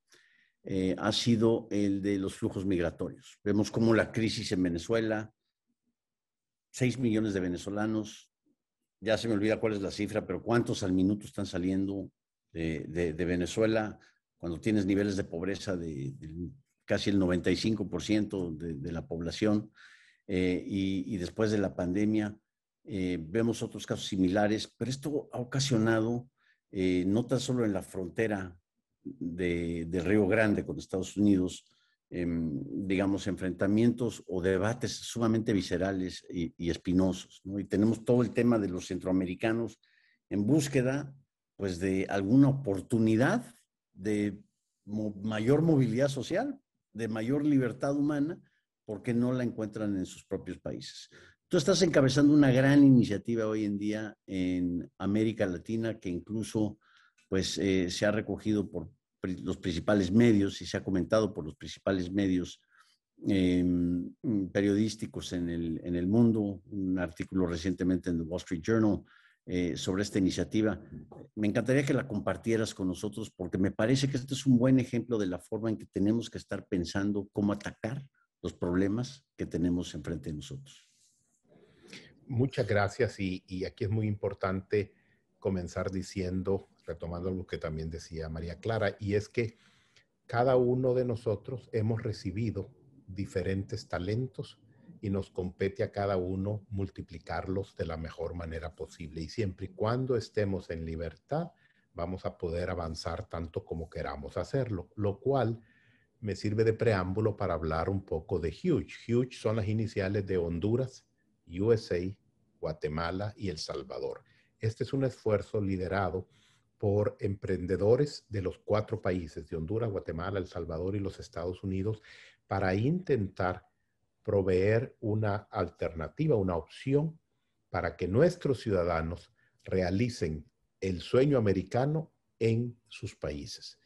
ha sido el de los flujos migratorios. Vemos cómo la crisis en Venezuela, 6 millones de venezolanos, ya se me olvida cuál es la cifra, pero cuántos al minuto están saliendo de Venezuela cuando tienes niveles de pobreza de casi el 95% de la población, y después de la pandemia vemos otros casos similares, pero esto ha ocasionado, no tan solo en la frontera de Río Grande con Estados Unidos, digamos, enfrentamientos o debates sumamente viscerales y espinosos, ¿no? Y tenemos todo el tema de los centroamericanos en búsqueda, pues, de alguna oportunidad de mayor movilidad social, de mayor libertad humana, porque no la encuentran en sus propios países. Tú estás encabezando una gran iniciativa hoy en día en América Latina que incluso, pues, se ha recogido por los principales medios y se ha comentado por los principales medios periodísticos en el mundo. Un artículo recientemente en The Wall Street Journal sobre esta iniciativa. Me encantaría que la compartieras con nosotros, porque me parece que este es un buen ejemplo de la forma en que tenemos que estar pensando cómo atacar los problemas que tenemos enfrente de nosotros. Muchas gracias, y aquí es muy importante comenzar diciendo, retomando lo que también decía María Clara, y es que cada uno de nosotros hemos recibido diferentes talentos y nos compete a cada uno multiplicarlos de la mejor manera posible. Y siempre y cuando estemos en libertad, vamos a poder avanzar tanto como queramos hacerlo, lo cual me sirve de preámbulo para hablar un poco de Huge. Huge son las iniciales de Honduras, USA, Guatemala y El Salvador. Este es un esfuerzo liderado por emprendedores de los 4 países, de Honduras, Guatemala, El Salvador y los Estados Unidos, para intentar proveer una alternativa, una opción para que nuestros ciudadanos realicen el sueño americano en sus países.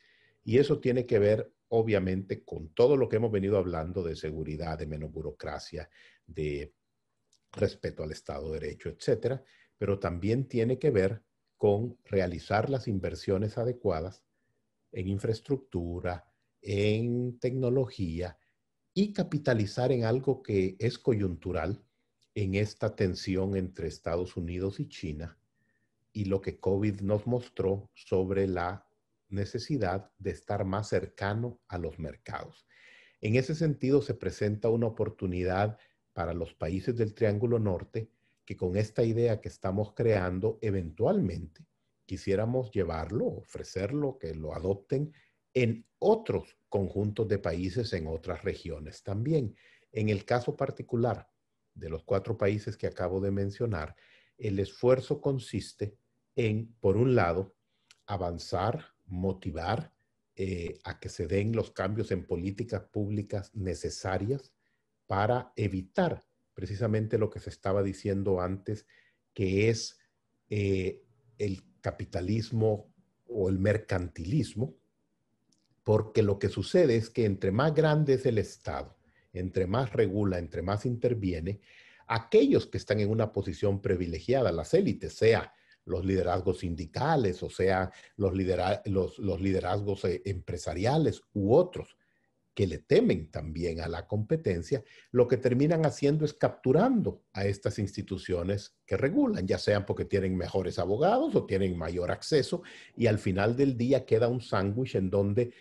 Y eso tiene que ver, obviamente, con todo lo que hemos venido hablando de seguridad, de menos burocracia, de respeto al Estado de Derecho, etcétera, pero también tiene que ver con realizar las inversiones adecuadas en infraestructura, en tecnología y capitalizar en algo que es coyuntural en esta tensión entre Estados Unidos y China y lo que COVID nos mostró sobre la necesidad de estar más cercano a los mercados. En ese sentido, se presenta una oportunidad para los países del Triángulo Norte que con esta idea que estamos creando, eventualmente quisiéramos llevarlo, ofrecerlo, que lo adopten en otros conjuntos de países en otras regiones también. En el caso particular de los 4 países que acabo de mencionar, el esfuerzo consiste en, por un lado, avanzar, motivar a que se den los cambios en políticas públicas necesarias para evitar precisamente lo que se estaba diciendo antes, que es el capitalismo o el mercantilismo, porque lo que sucede es que entre más grande es el Estado, entre más regula, entre más interviene, aquellos que están en una posición privilegiada, las élites, sea los liderazgos sindicales, o sea, los liderazgos empresariales u otros, que le temen también a la competencia, lo que terminan haciendo es capturando a estas instituciones que regulan, ya sean porque tienen mejores abogados o tienen mayor acceso, y al final del día queda un sándwich en donde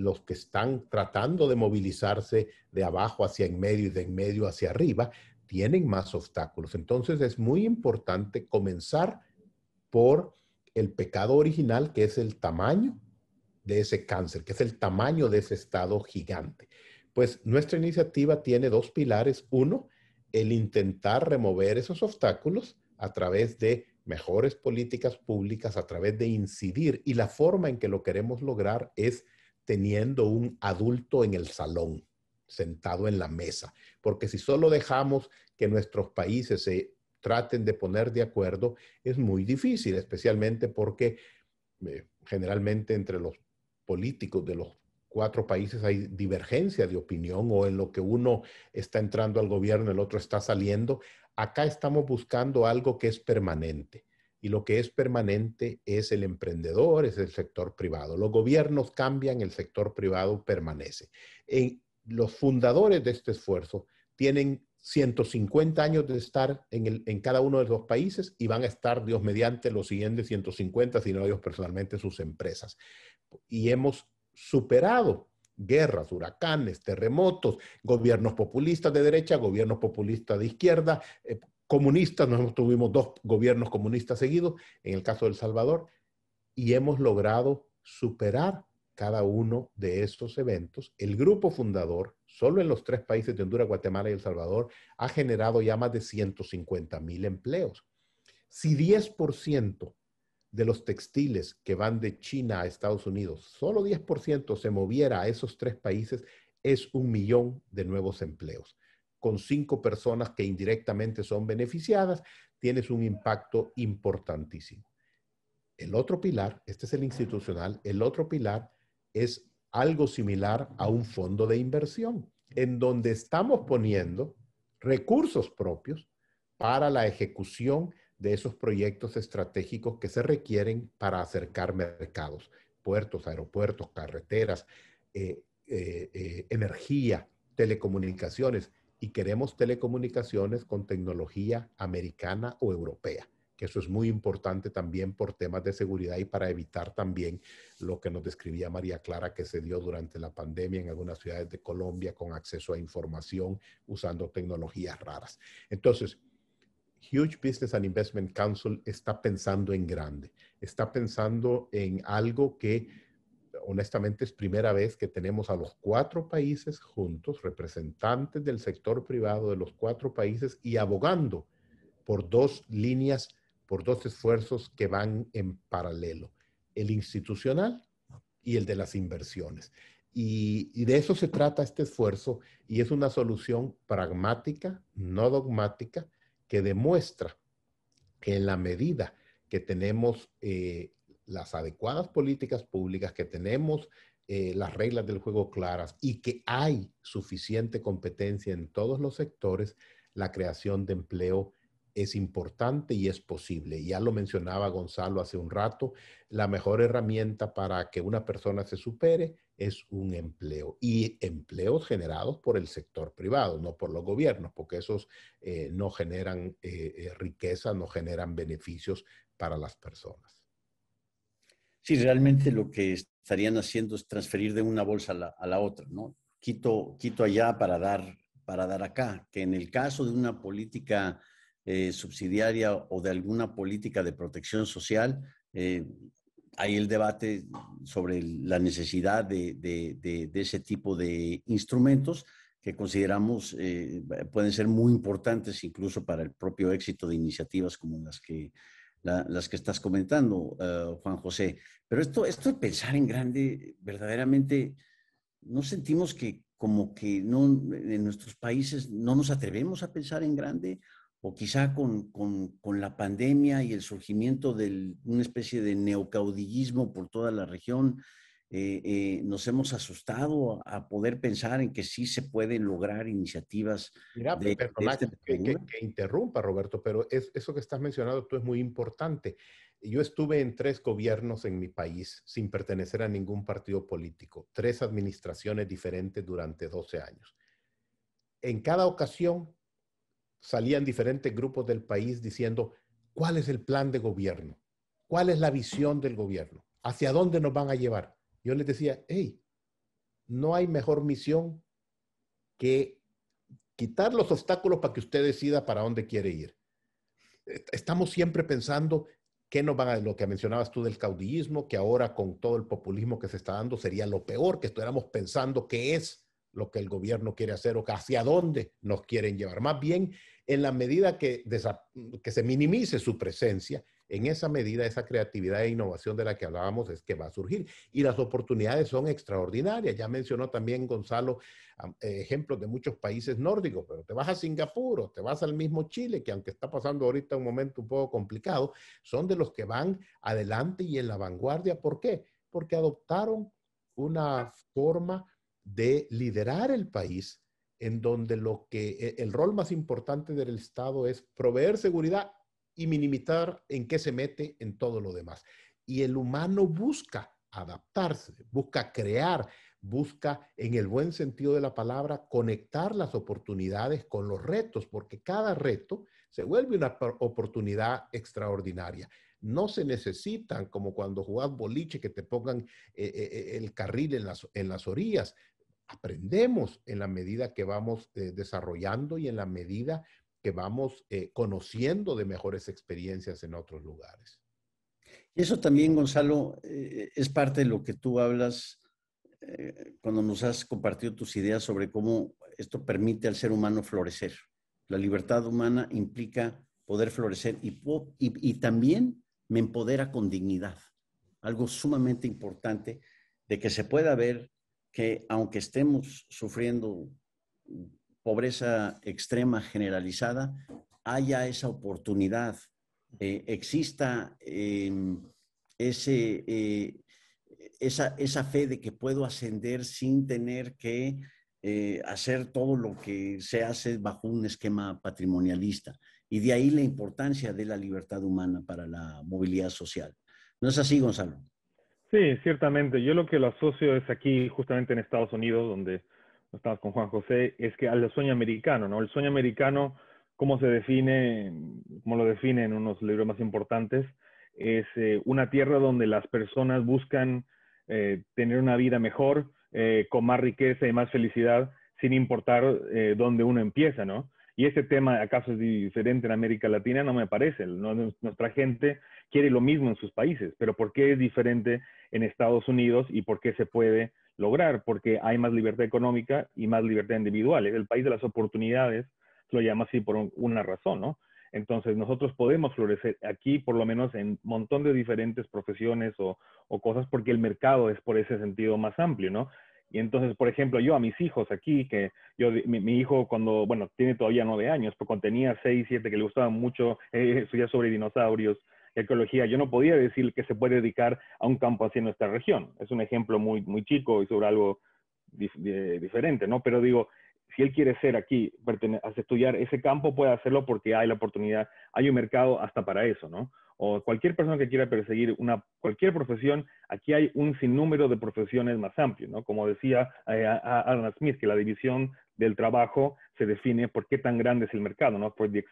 los que están tratando de movilizarse de abajo hacia en medio y de en medio hacia arriba, tienen más obstáculos. Entonces es muy importante comenzar por el pecado original, que es el tamaño de ese cáncer, que es el tamaño de ese estado gigante. Pues nuestra iniciativa tiene 2 pilares. Uno, el intentar remover esos obstáculos a través de mejores políticas públicas, a través de incidir. Y la forma en que lo queremos lograr es teniendo un adulto en el salón, sentado en la mesa. Porque si solo dejamos que nuestros países se traten de poner de acuerdo, es muy difícil, especialmente porque generalmente entre los políticos de los 4 países hay divergencia de opinión, o en lo que uno está entrando al gobierno, el otro está saliendo. Acá estamos buscando algo que es permanente. Y lo que es permanente es el emprendedor, es el sector privado. Los gobiernos cambian, el sector privado permanece. Los fundadores de este esfuerzo tienen 150 años de estar en cada uno de los países y van a estar, Dios mediante, los siguientes 150, si no ellos personalmente, sus empresas. Y hemos superado guerras, huracanes, terremotos, gobiernos populistas de derecha, gobiernos populistas de izquierda, comunistas. Nosotros tuvimos 2 gobiernos comunistas seguidos, en el caso de El Salvador, y hemos logrado superar cada uno de estos eventos. El grupo fundador, solo en los 3 países de Honduras, Guatemala y El Salvador, ha generado ya más de 150,000 empleos. Si 10% de los textiles que van de China a Estados Unidos, solo 10% se moviera a esos 3 países, es 1 millón de nuevos empleos. Con 5 personas que indirectamente son beneficiadas, tienes un impacto importantísimo. El otro pilar, este es el institucional, el otro pilar es algo similar a un fondo de inversión, en donde estamos poniendo recursos propios para la ejecución de esos proyectos estratégicos que se requieren para acercar mercados, puertos, aeropuertos, carreteras, energía, telecomunicaciones, y queremos telecomunicaciones con tecnología americana o europea, que eso es muy importante también por temas de seguridad y para evitar también lo que nos describía María Clara, que se dio durante la pandemia en algunas ciudades de Colombia con acceso a información usando tecnologías raras. Entonces, Huge Business and Investment Council está pensando en grande, está pensando en algo que honestamente es primera vez que tenemos a los 4 países juntos, representantes del sector privado de los 4 países y abogando por 2 líneas, por 2 esfuerzos que van en paralelo, el institucional y el de las inversiones. Y de eso se trata este esfuerzo, y es una solución pragmática, no dogmática, que demuestra que en la medida que tenemos las adecuadas políticas públicas, que tenemos las reglas del juego claras y que hay suficiente competencia en todos los sectores, la creación de empleo es importante y es posible. Ya lo mencionaba Gonzalo hace un rato, la mejor herramienta para que una persona se supere es un empleo, y empleos generados por el sector privado, no por los gobiernos, porque esos no generan riqueza, no generan beneficios para las personas. Sí, realmente lo que estarían haciendo es transferir de una bolsa a la otra, ¿no? Quito allá para dar acá, que en el caso de una política subsidiaria o de alguna política de protección social, hay el debate sobre la necesidad de ese tipo de instrumentos que consideramos pueden ser muy importantes incluso para el propio éxito de iniciativas como las que estás comentando, Juan José. Pero esto de pensar en grande, verdaderamente, ¿no sentimos que como que no, en nuestros países no nos atrevemos a pensar en grande? O quizá con la pandemia y el surgimiento de una especie de neocaudillismo por toda la región, nos hemos asustado a poder pensar en que sí se pueden lograr iniciativas Mira, de perdona esta envergadura. que interrumpa, Roberto, pero eso que estás mencionando tú es muy importante. Yo estuve en 3 gobiernos en mi país sin pertenecer a ningún partido político, 3 administraciones diferentes durante 12 años. En cada ocasión salían diferentes grupos del país diciendo, ¿cuál es el plan de gobierno? ¿Cuál es la visión del gobierno? ¿Hacia dónde nos van a llevar? Yo les decía, hey, no hay mejor misión que quitar los obstáculos para que usted decida para dónde quiere ir. Estamos siempre pensando qué nos van a, lo que mencionabas tú del caudillismo, que ahora con todo el populismo que se está dando sería lo peor, que estuviéramos pensando qué es lo que el gobierno quiere hacer o hacia dónde nos quieren llevar. Más bien, en la medida que se minimice su presencia, en esa medida, esa creatividad e innovación de la que hablábamos es que va a surgir. Y las oportunidades son extraordinarias. Ya mencionó también Gonzalo ejemplos de muchos países nórdicos, pero te vas a Singapur o te vas al mismo Chile, que aunque está pasando ahorita un momento un poco complicado, son de los que van adelante y en la vanguardia. ¿Por qué? Porque adoptaron una forma de liderar el país en donde el rol más importante del Estado es proveer seguridad y minimizar en qué se mete en todo lo demás. Y el humano busca adaptarse, busca crear, busca, en el buen sentido de la palabra, conectar las oportunidades con los retos, porque cada reto se vuelve una oportunidad extraordinaria. No se necesitan, como cuando jugás boliche, que te pongan el carril en las orillas. Aprendemos en la medida que vamos desarrollando y en la medida que vamos conociendo de mejores experiencias en otros lugares. Y eso también, Gonzalo, es parte de lo que tú hablas cuando nos has compartido tus ideas sobre cómo esto permite al ser humano florecer. La libertad humana implica poder florecer y también me empodera con dignidad. Algo sumamente importante de que se pueda ver que aunque estemos sufriendo pobreza extrema generalizada, haya esa oportunidad, exista esa fe de que puedo ascender sin tener que hacer todo lo que se hace bajo un esquema patrimonialista. Y de ahí la importancia de la libertad humana para la movilidad social. ¿No es así, Gonzalo? Sí, ciertamente. Yo lo que lo asocio es aquí, justamente en Estados Unidos, donde estamos con Juan José, es que al sueño americano, ¿no? El sueño americano, ¿cómo se define? Como lo define en unos libros más importantes, es una tierra donde las personas buscan tener una vida mejor, con más riqueza y más felicidad, sin importar dónde uno empieza, ¿no? Y ese tema, ¿acaso es diferente en América Latina? No me parece. ¿No? Nuestra gente quiere lo mismo en sus países, pero ¿por qué es diferente en Estados Unidos y por qué se puede lograr? Porque hay más libertad económica y más libertad individual. Es el país de las oportunidades, se lo llama así por una razón, ¿no? Entonces nosotros podemos florecer aquí, por lo menos en un montón de diferentes profesiones o cosas, porque el mercado es por ese sentido más amplio, ¿no? Y entonces, por ejemplo, yo a mis hijos aquí, que mi hijo cuando, bueno, tiene todavía 9 años, pero cuando tenía 6, 7, que le gustaban mucho estudiar sobre dinosaurios, ecología, yo no podía decir que se puede dedicar a un campo así en nuestra región. Es un ejemplo muy, muy chico y sobre algo diferente, ¿no? Pero digo, si él quiere ser aquí, estudiar ese campo, puede hacerlo porque hay la oportunidad, hay un mercado hasta para eso, ¿no? O cualquier persona que quiera perseguir cualquier profesión, aquí hay un sinnúmero de profesiones más amplios, ¿no? Como decía Adam Smith, que la división del trabajo se define por qué tan grande es el mercado, ¿no? Por the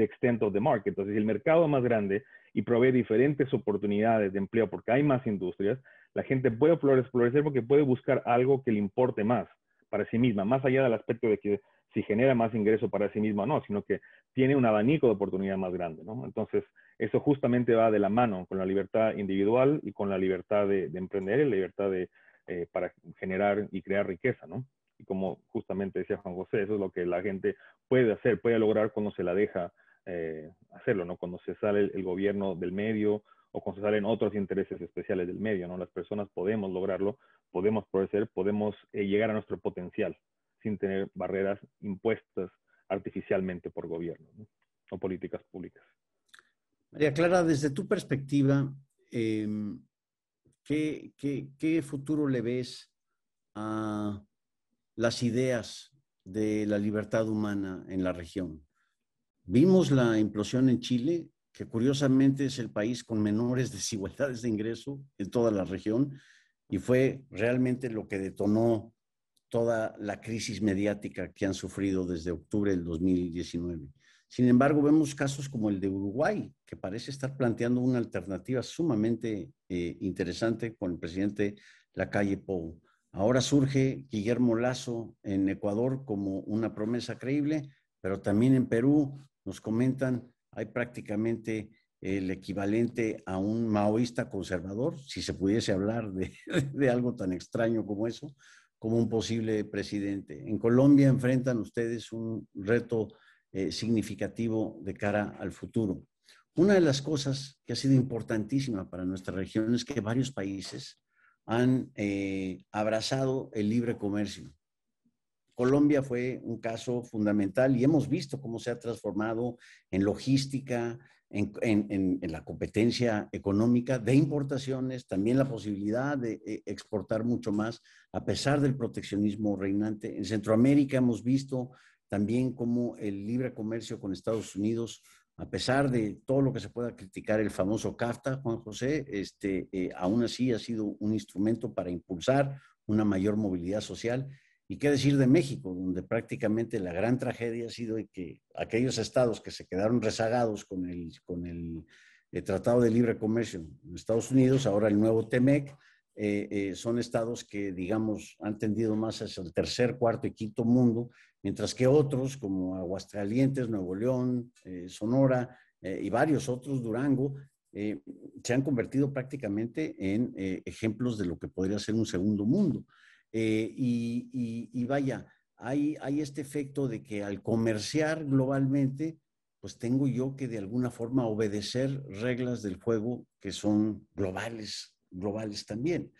extent of the market. Entonces, si el mercado es más grande y provee diferentes oportunidades de empleo porque hay más industrias, la gente puede florecer porque puede buscar algo que le importe más para sí misma, más allá del aspecto de que si genera más ingreso para sí misma o no, sino que tiene un abanico de oportunidad más grande, ¿no? Entonces, eso justamente va de la mano con la libertad individual y con la libertad de emprender y la libertad para generar y crear riqueza, ¿no? Y como justamente decía Juan José, eso es lo que la gente puede hacer, puede lograr cuando se la deja hacerlo, ¿no? Cuando se sale el gobierno del medio o cuando se salen otros intereses especiales del medio, ¿no? Las personas podemos lograrlo, podemos progresar, podemos llegar a nuestro potencial sin tener barreras impuestas artificialmente por gobierno, ¿no? O políticas públicas. María Clara, desde tu perspectiva, ¿qué futuro le ves a las ideas de la libertad humana en la región? Vimos la implosión en Chile, que curiosamente es el país con menores desigualdades de ingreso en toda la región, y fue realmente lo que detonó toda la crisis mediática que han sufrido desde octubre del 2019. Sin embargo, vemos casos como el de Uruguay, que parece estar planteando una alternativa sumamente interesante con el presidente Lacalle Pou. Ahora surge Guillermo Lasso en Ecuador como una promesa creíble, pero también en Perú nos comentan, hay prácticamente el equivalente a un maoísta conservador, si se pudiese hablar de algo tan extraño como eso, como un posible presidente. En Colombia enfrentan ustedes un reto significativo de cara al futuro. Una de las cosas que ha sido importantísima para nuestra región es que varios países han abrazado el libre comercio. Colombia fue un caso fundamental y hemos visto cómo se ha transformado en logística, en la competencia económica de importaciones, también la posibilidad de exportar mucho más a pesar del proteccionismo reinante. En Centroamérica hemos visto también cómo el libre comercio con Estados Unidos, a pesar de todo lo que se pueda criticar, el famoso CAFTA, Juan José, aún así ha sido un instrumento para impulsar una mayor movilidad social. ¿Y qué decir de México, donde prácticamente la gran tragedia ha sido que aquellos estados que se quedaron rezagados con el Tratado de Libre Comercio en Estados Unidos, ahora el nuevo TEMEC, son estados que, digamos, han tendido más hacia el tercer, cuarto y quinto mundo, mientras que otros como Aguascalientes, Nuevo León, Sonora y varios otros, Durango, se han convertido prácticamente en ejemplos de lo que podría ser un segundo mundo. Y vaya, hay este efecto de que al comerciar globalmente, pues tengo yo que de alguna forma obedecer reglas del juego que son globales también.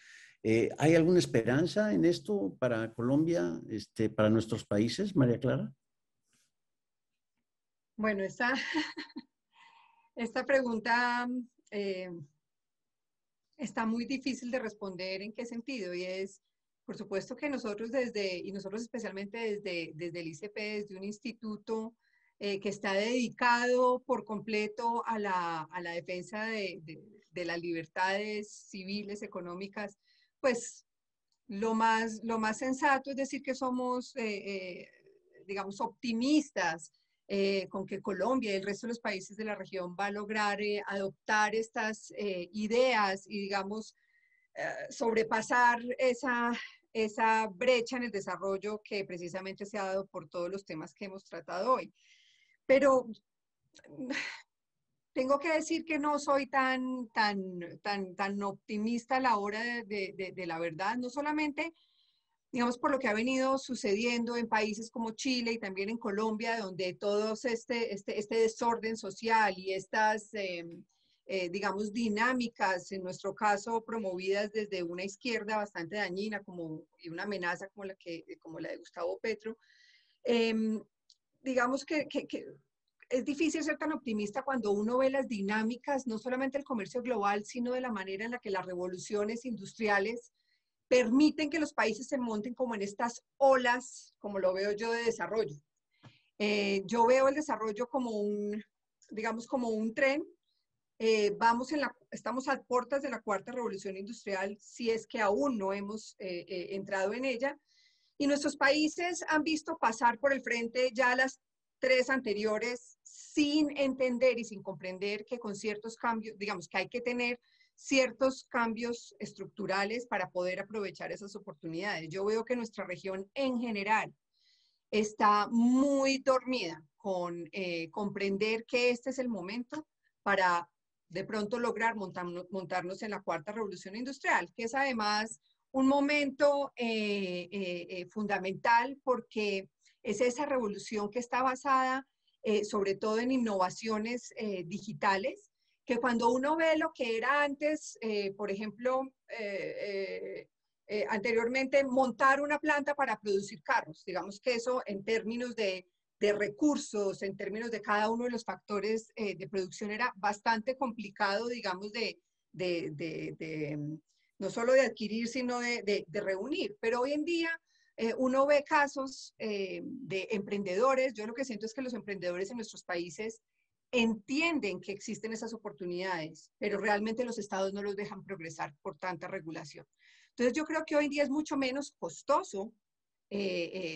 ¿Hay alguna esperanza en esto para Colombia, para nuestros países, María Clara? Bueno, esta pregunta está muy difícil de responder. ¿En qué sentido? Y es, por supuesto que nosotros nosotros especialmente desde el ICP, desde un instituto que está dedicado por completo a la defensa de las libertades civiles, económicas, pues lo más sensato es decir que somos, digamos, optimistas con que Colombia y el resto de los países de la región va a lograr adoptar estas ideas y, digamos, sobrepasar esa brecha en el desarrollo que precisamente se ha dado por todos los temas que hemos tratado hoy. Pero tengo que decir que no soy tan optimista a la hora de la verdad, no solamente, digamos, por lo que ha venido sucediendo en países como Chile y también en Colombia, donde todo este desorden social y estas, digamos, dinámicas, en nuestro caso, promovidas desde una izquierda bastante dañina y una amenaza como la de Gustavo Petro, digamos que es difícil ser tan optimista cuando uno ve las dinámicas, no solamente del comercio global, sino de la manera en la que las revoluciones industriales permiten que los países se monten como en estas olas, como lo veo yo, de desarrollo. Yo veo el desarrollo como digamos, como un tren. Estamos a puertas de la cuarta revolución industrial, si es que aún no hemos entrado en ella, y nuestros países han visto pasar por el frente ya las 3 anteriores sin entender y sin comprender que con ciertos cambios, digamos que hay que tener ciertos cambios estructurales para poder aprovechar esas oportunidades. Yo veo que nuestra región en general está muy dormida con comprender que este es el momento para de pronto lograr montarnos en la cuarta revolución industrial, que es además un momento fundamental porque es esa revolución que está basada sobre todo en innovaciones digitales, que cuando uno ve lo que era antes, por ejemplo, anteriormente montar una planta para producir carros, digamos que eso en términos de recursos, en términos de cada uno de los factores de producción era bastante complicado, digamos, no solo de adquirir, sino de reunir. Pero hoy en día uno ve casos de emprendedores. Yo lo que siento es que los emprendedores en nuestros países entienden que existen esas oportunidades, pero realmente los estados no los dejan progresar por tanta regulación. Entonces yo creo que hoy en día es mucho menos costoso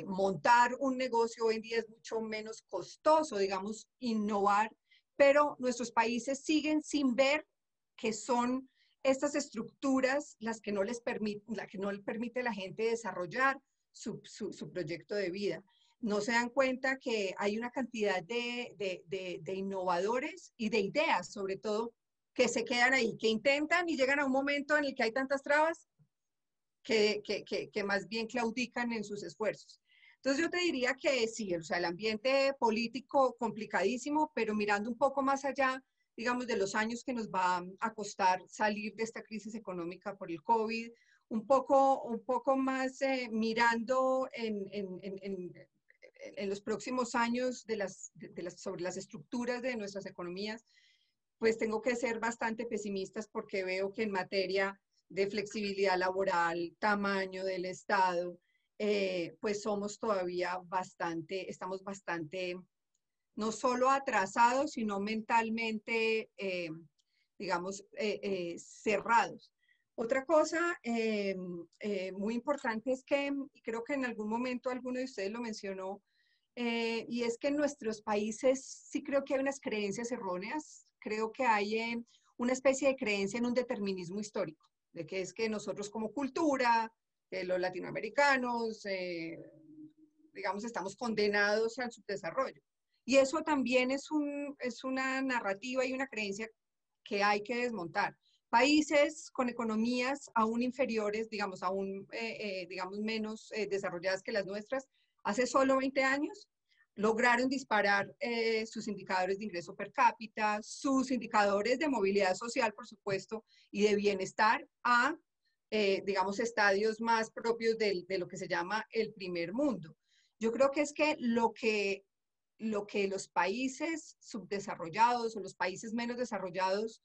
montar un negocio, hoy en día es mucho menos costoso, digamos, innovar, pero nuestros países siguen sin ver que son estas estructuras las que no les permite a la gente desarrollar su proyecto de vida. No se dan cuenta que hay una cantidad de innovadores y de ideas, sobre todo, que se quedan ahí, que intentan y llegan a un momento en el que hay tantas trabas que más bien claudican en sus esfuerzos. Entonces yo te diría que sí, o sea, el ambiente político complicadísimo, pero mirando un poco más allá, digamos, de los años que nos va a costar salir de esta crisis económica por el COVID, un poco más mirando en los próximos años sobre las estructuras de nuestras economías, pues tengo que ser bastante pesimistas porque veo que en materia de flexibilidad laboral, tamaño del Estado, pues estamos bastante, no solo atrasados, sino mentalmente, digamos, cerrados. Otra cosa muy importante es que, y creo que en algún momento alguno de ustedes lo mencionó, y es que en nuestros países sí creo que hay unas creencias erróneas, creo que hay una especie de creencia en un determinismo histórico, de que es que nosotros como cultura, los latinoamericanos, digamos, estamos condenados al subdesarrollo. Y eso también es una narrativa y una creencia que hay que desmontar. Países con economías aún inferiores, digamos, digamos menos desarrolladas que las nuestras, hace solo 20 años, lograron disparar sus indicadores de ingreso per cápita, sus indicadores de movilidad social, por supuesto, y de bienestar a, digamos, estadios más propios de lo que se llama el primer mundo. Yo creo que es que lo que los países subdesarrollados o los países menos desarrollados,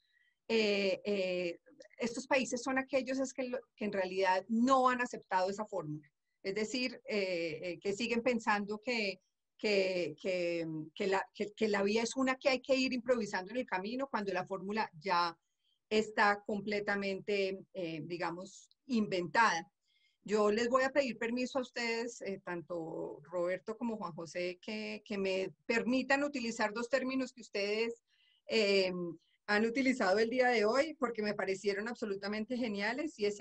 estos países son aquellos que en realidad no han aceptado esa fórmula. Es decir, que siguen pensando que la vía es una que hay que ir improvisando en el camino cuando la fórmula ya está completamente, digamos, inventada. Yo les voy a pedir permiso a ustedes, tanto Roberto como Juan José, que me permitan utilizar 2 términos que ustedes han utilizado el día de hoy, porque me parecieron absolutamente geniales, y es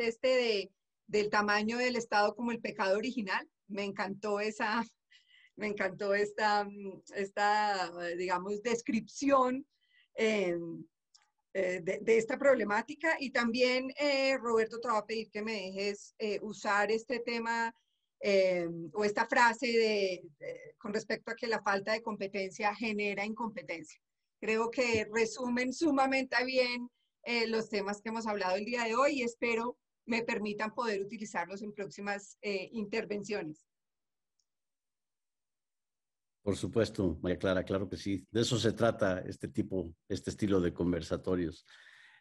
del tamaño del Estado como el pecado original. Me encantó esta, digamos, descripción de esta problemática. Y también, Roberto, te voy a pedir que me dejes usar este tema o esta frase con respecto a que la falta de competencia genera incompetencia. Creo que resumen sumamente bien los temas que hemos hablado el día de hoy y espero me permitan poder utilizarlos en próximas intervenciones. Por supuesto, María Clara, claro que sí. De eso se trata este estilo de conversatorios.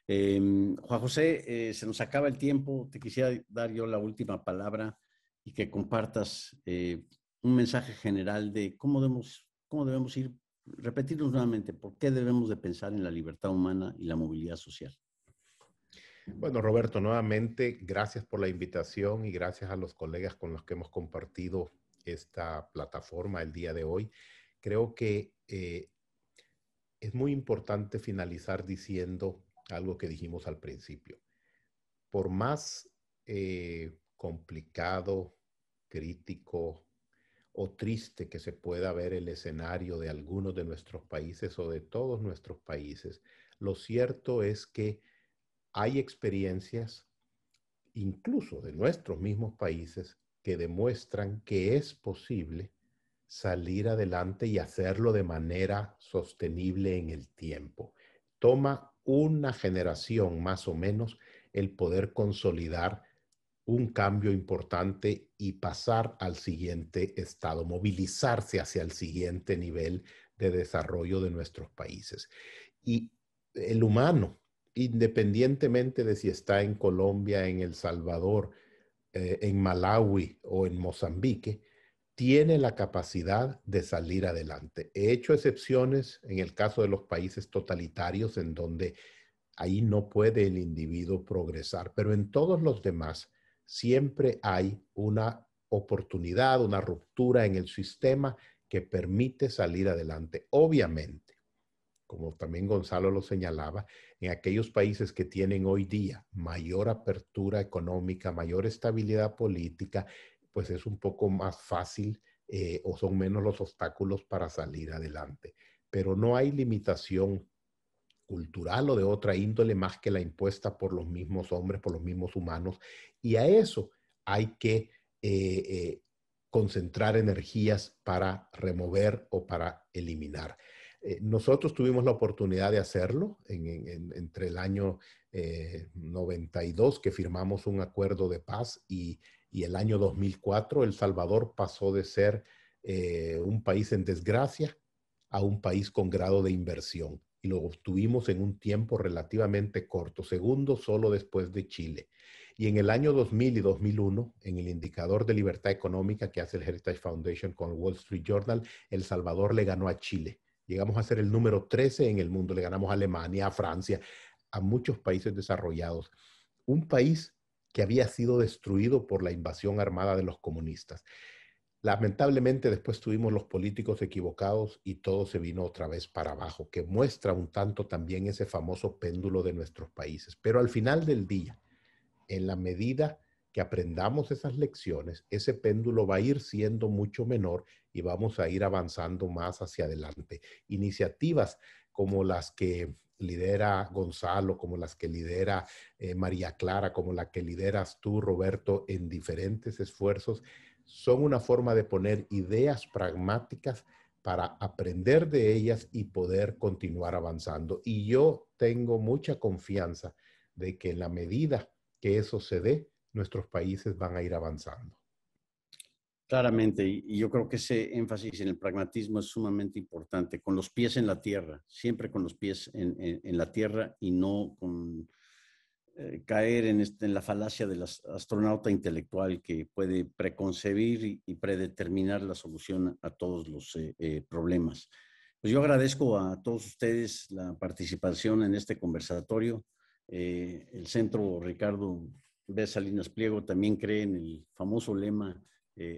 Juan José, se nos acaba el tiempo. Te quisiera dar yo la última palabra y que compartas un mensaje general de cómo debemos ir, repetirnos nuevamente, por qué debemos de pensar en la libertad humana y la movilidad social. Bueno, Roberto, nuevamente, gracias por la invitación y gracias a los colegas con los que hemos compartido esta plataforma el día de hoy. Creo que es muy importante finalizar diciendo algo que dijimos al principio. Por más complicado, crítico o triste que se pueda ver el escenario de algunos de nuestros países o de todos nuestros países, lo cierto es que hay experiencias, incluso de nuestros mismos países, que demuestran que es posible salir adelante y hacerlo de manera sostenible en el tiempo. Toma una generación más o menos el poder consolidar un cambio importante y pasar al siguiente estado, movilizarse hacia el siguiente nivel de desarrollo de nuestros países. Y el humano, independientemente de si está en Colombia, en El Salvador, en Malawi o en Mozambique, tiene la capacidad de salir adelante. He hecho excepciones en el caso de los países totalitarios en donde ahí no puede el individuo progresar, pero en todos los demás siempre hay una oportunidad, una ruptura en el sistema que permite salir adelante. Obviamente, como también Gonzalo lo señalaba, en aquellos países que tienen hoy día mayor apertura económica, mayor estabilidad política, pues es un poco más fácil o son menos los obstáculos para salir adelante. Pero no hay limitación cultural o de otra índole más que la impuesta por los mismos hombres, por los mismos humanos. Y a eso hay que concentrar energías para remover o para eliminar. Nosotros tuvimos la oportunidad de hacerlo entre el año 92, que firmamos un acuerdo de paz, y el año 2004, El Salvador pasó de ser un país en desgracia a un país con grado de inversión. Y lo obtuvimos en un tiempo relativamente corto, segundo solo después de Chile. Y en el año 2000 y 2001, en el indicador de libertad económica que hace el Heritage Foundation con el Wall Street Journal, El Salvador le ganó a Chile. Llegamos a ser el número 13 en el mundo, le ganamos a Alemania, a Francia, a muchos países desarrollados. Un país que había sido destruido por la invasión armada de los comunistas. Lamentablemente después tuvimos los políticos equivocados y todo se vino otra vez para abajo, que muestra un tanto también ese famoso péndulo de nuestros países. Pero al final del día, en la medida que aprendamos esas lecciones, ese péndulo va a ir siendo mucho menor y vamos a ir avanzando más hacia adelante. Iniciativas como las que lidera Gonzalo, como las que lidera María Clara, como la que lideras tú, Roberto, en diferentes esfuerzos, son una forma de poner ideas pragmáticas para aprender de ellas y poder continuar avanzando. Y yo tengo mucha confianza de que en la medida que eso se dé, nuestros países van a ir avanzando. Claramente, y yo creo que ese énfasis en el pragmatismo es sumamente importante, con los pies en la tierra, siempre con los pies en la tierra y no con caer en la falacia del astronauta intelectual que puede preconcebir y predeterminar la solución a todos los problemas. Pues yo agradezco a todos ustedes la participación en este conversatorio. El Centro Ricardo B. Salinas Pliego también cree en el famoso lema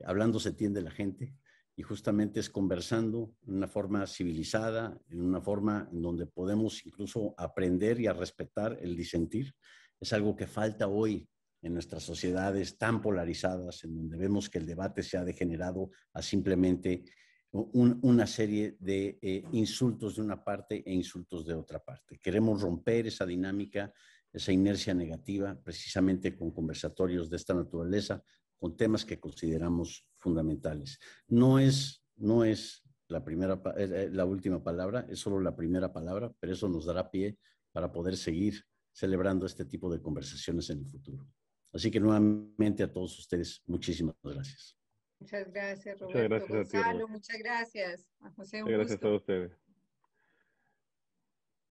hablando se entiende la gente, y justamente es conversando en una forma civilizada, en una forma en donde podemos incluso aprender y a respetar el disentir. Es algo que falta hoy en nuestras sociedades tan polarizadas, en donde vemos que el debate se ha degenerado a simplemente una serie de insultos de una parte e insultos de otra parte. Queremos romper esa dinámica, esa inercia negativa, precisamente con conversatorios de esta naturaleza, con temas que consideramos fundamentales. No es la última palabra, es solo la primera palabra, pero eso nos dará pie para poder seguir celebrando este tipo de conversaciones en el futuro. Así que nuevamente a todos ustedes, muchísimas gracias. Muchas gracias, Roberto. Muchas gracias, Gonzalo, muchas gracias. A José, un gracias gusto. a ustedes.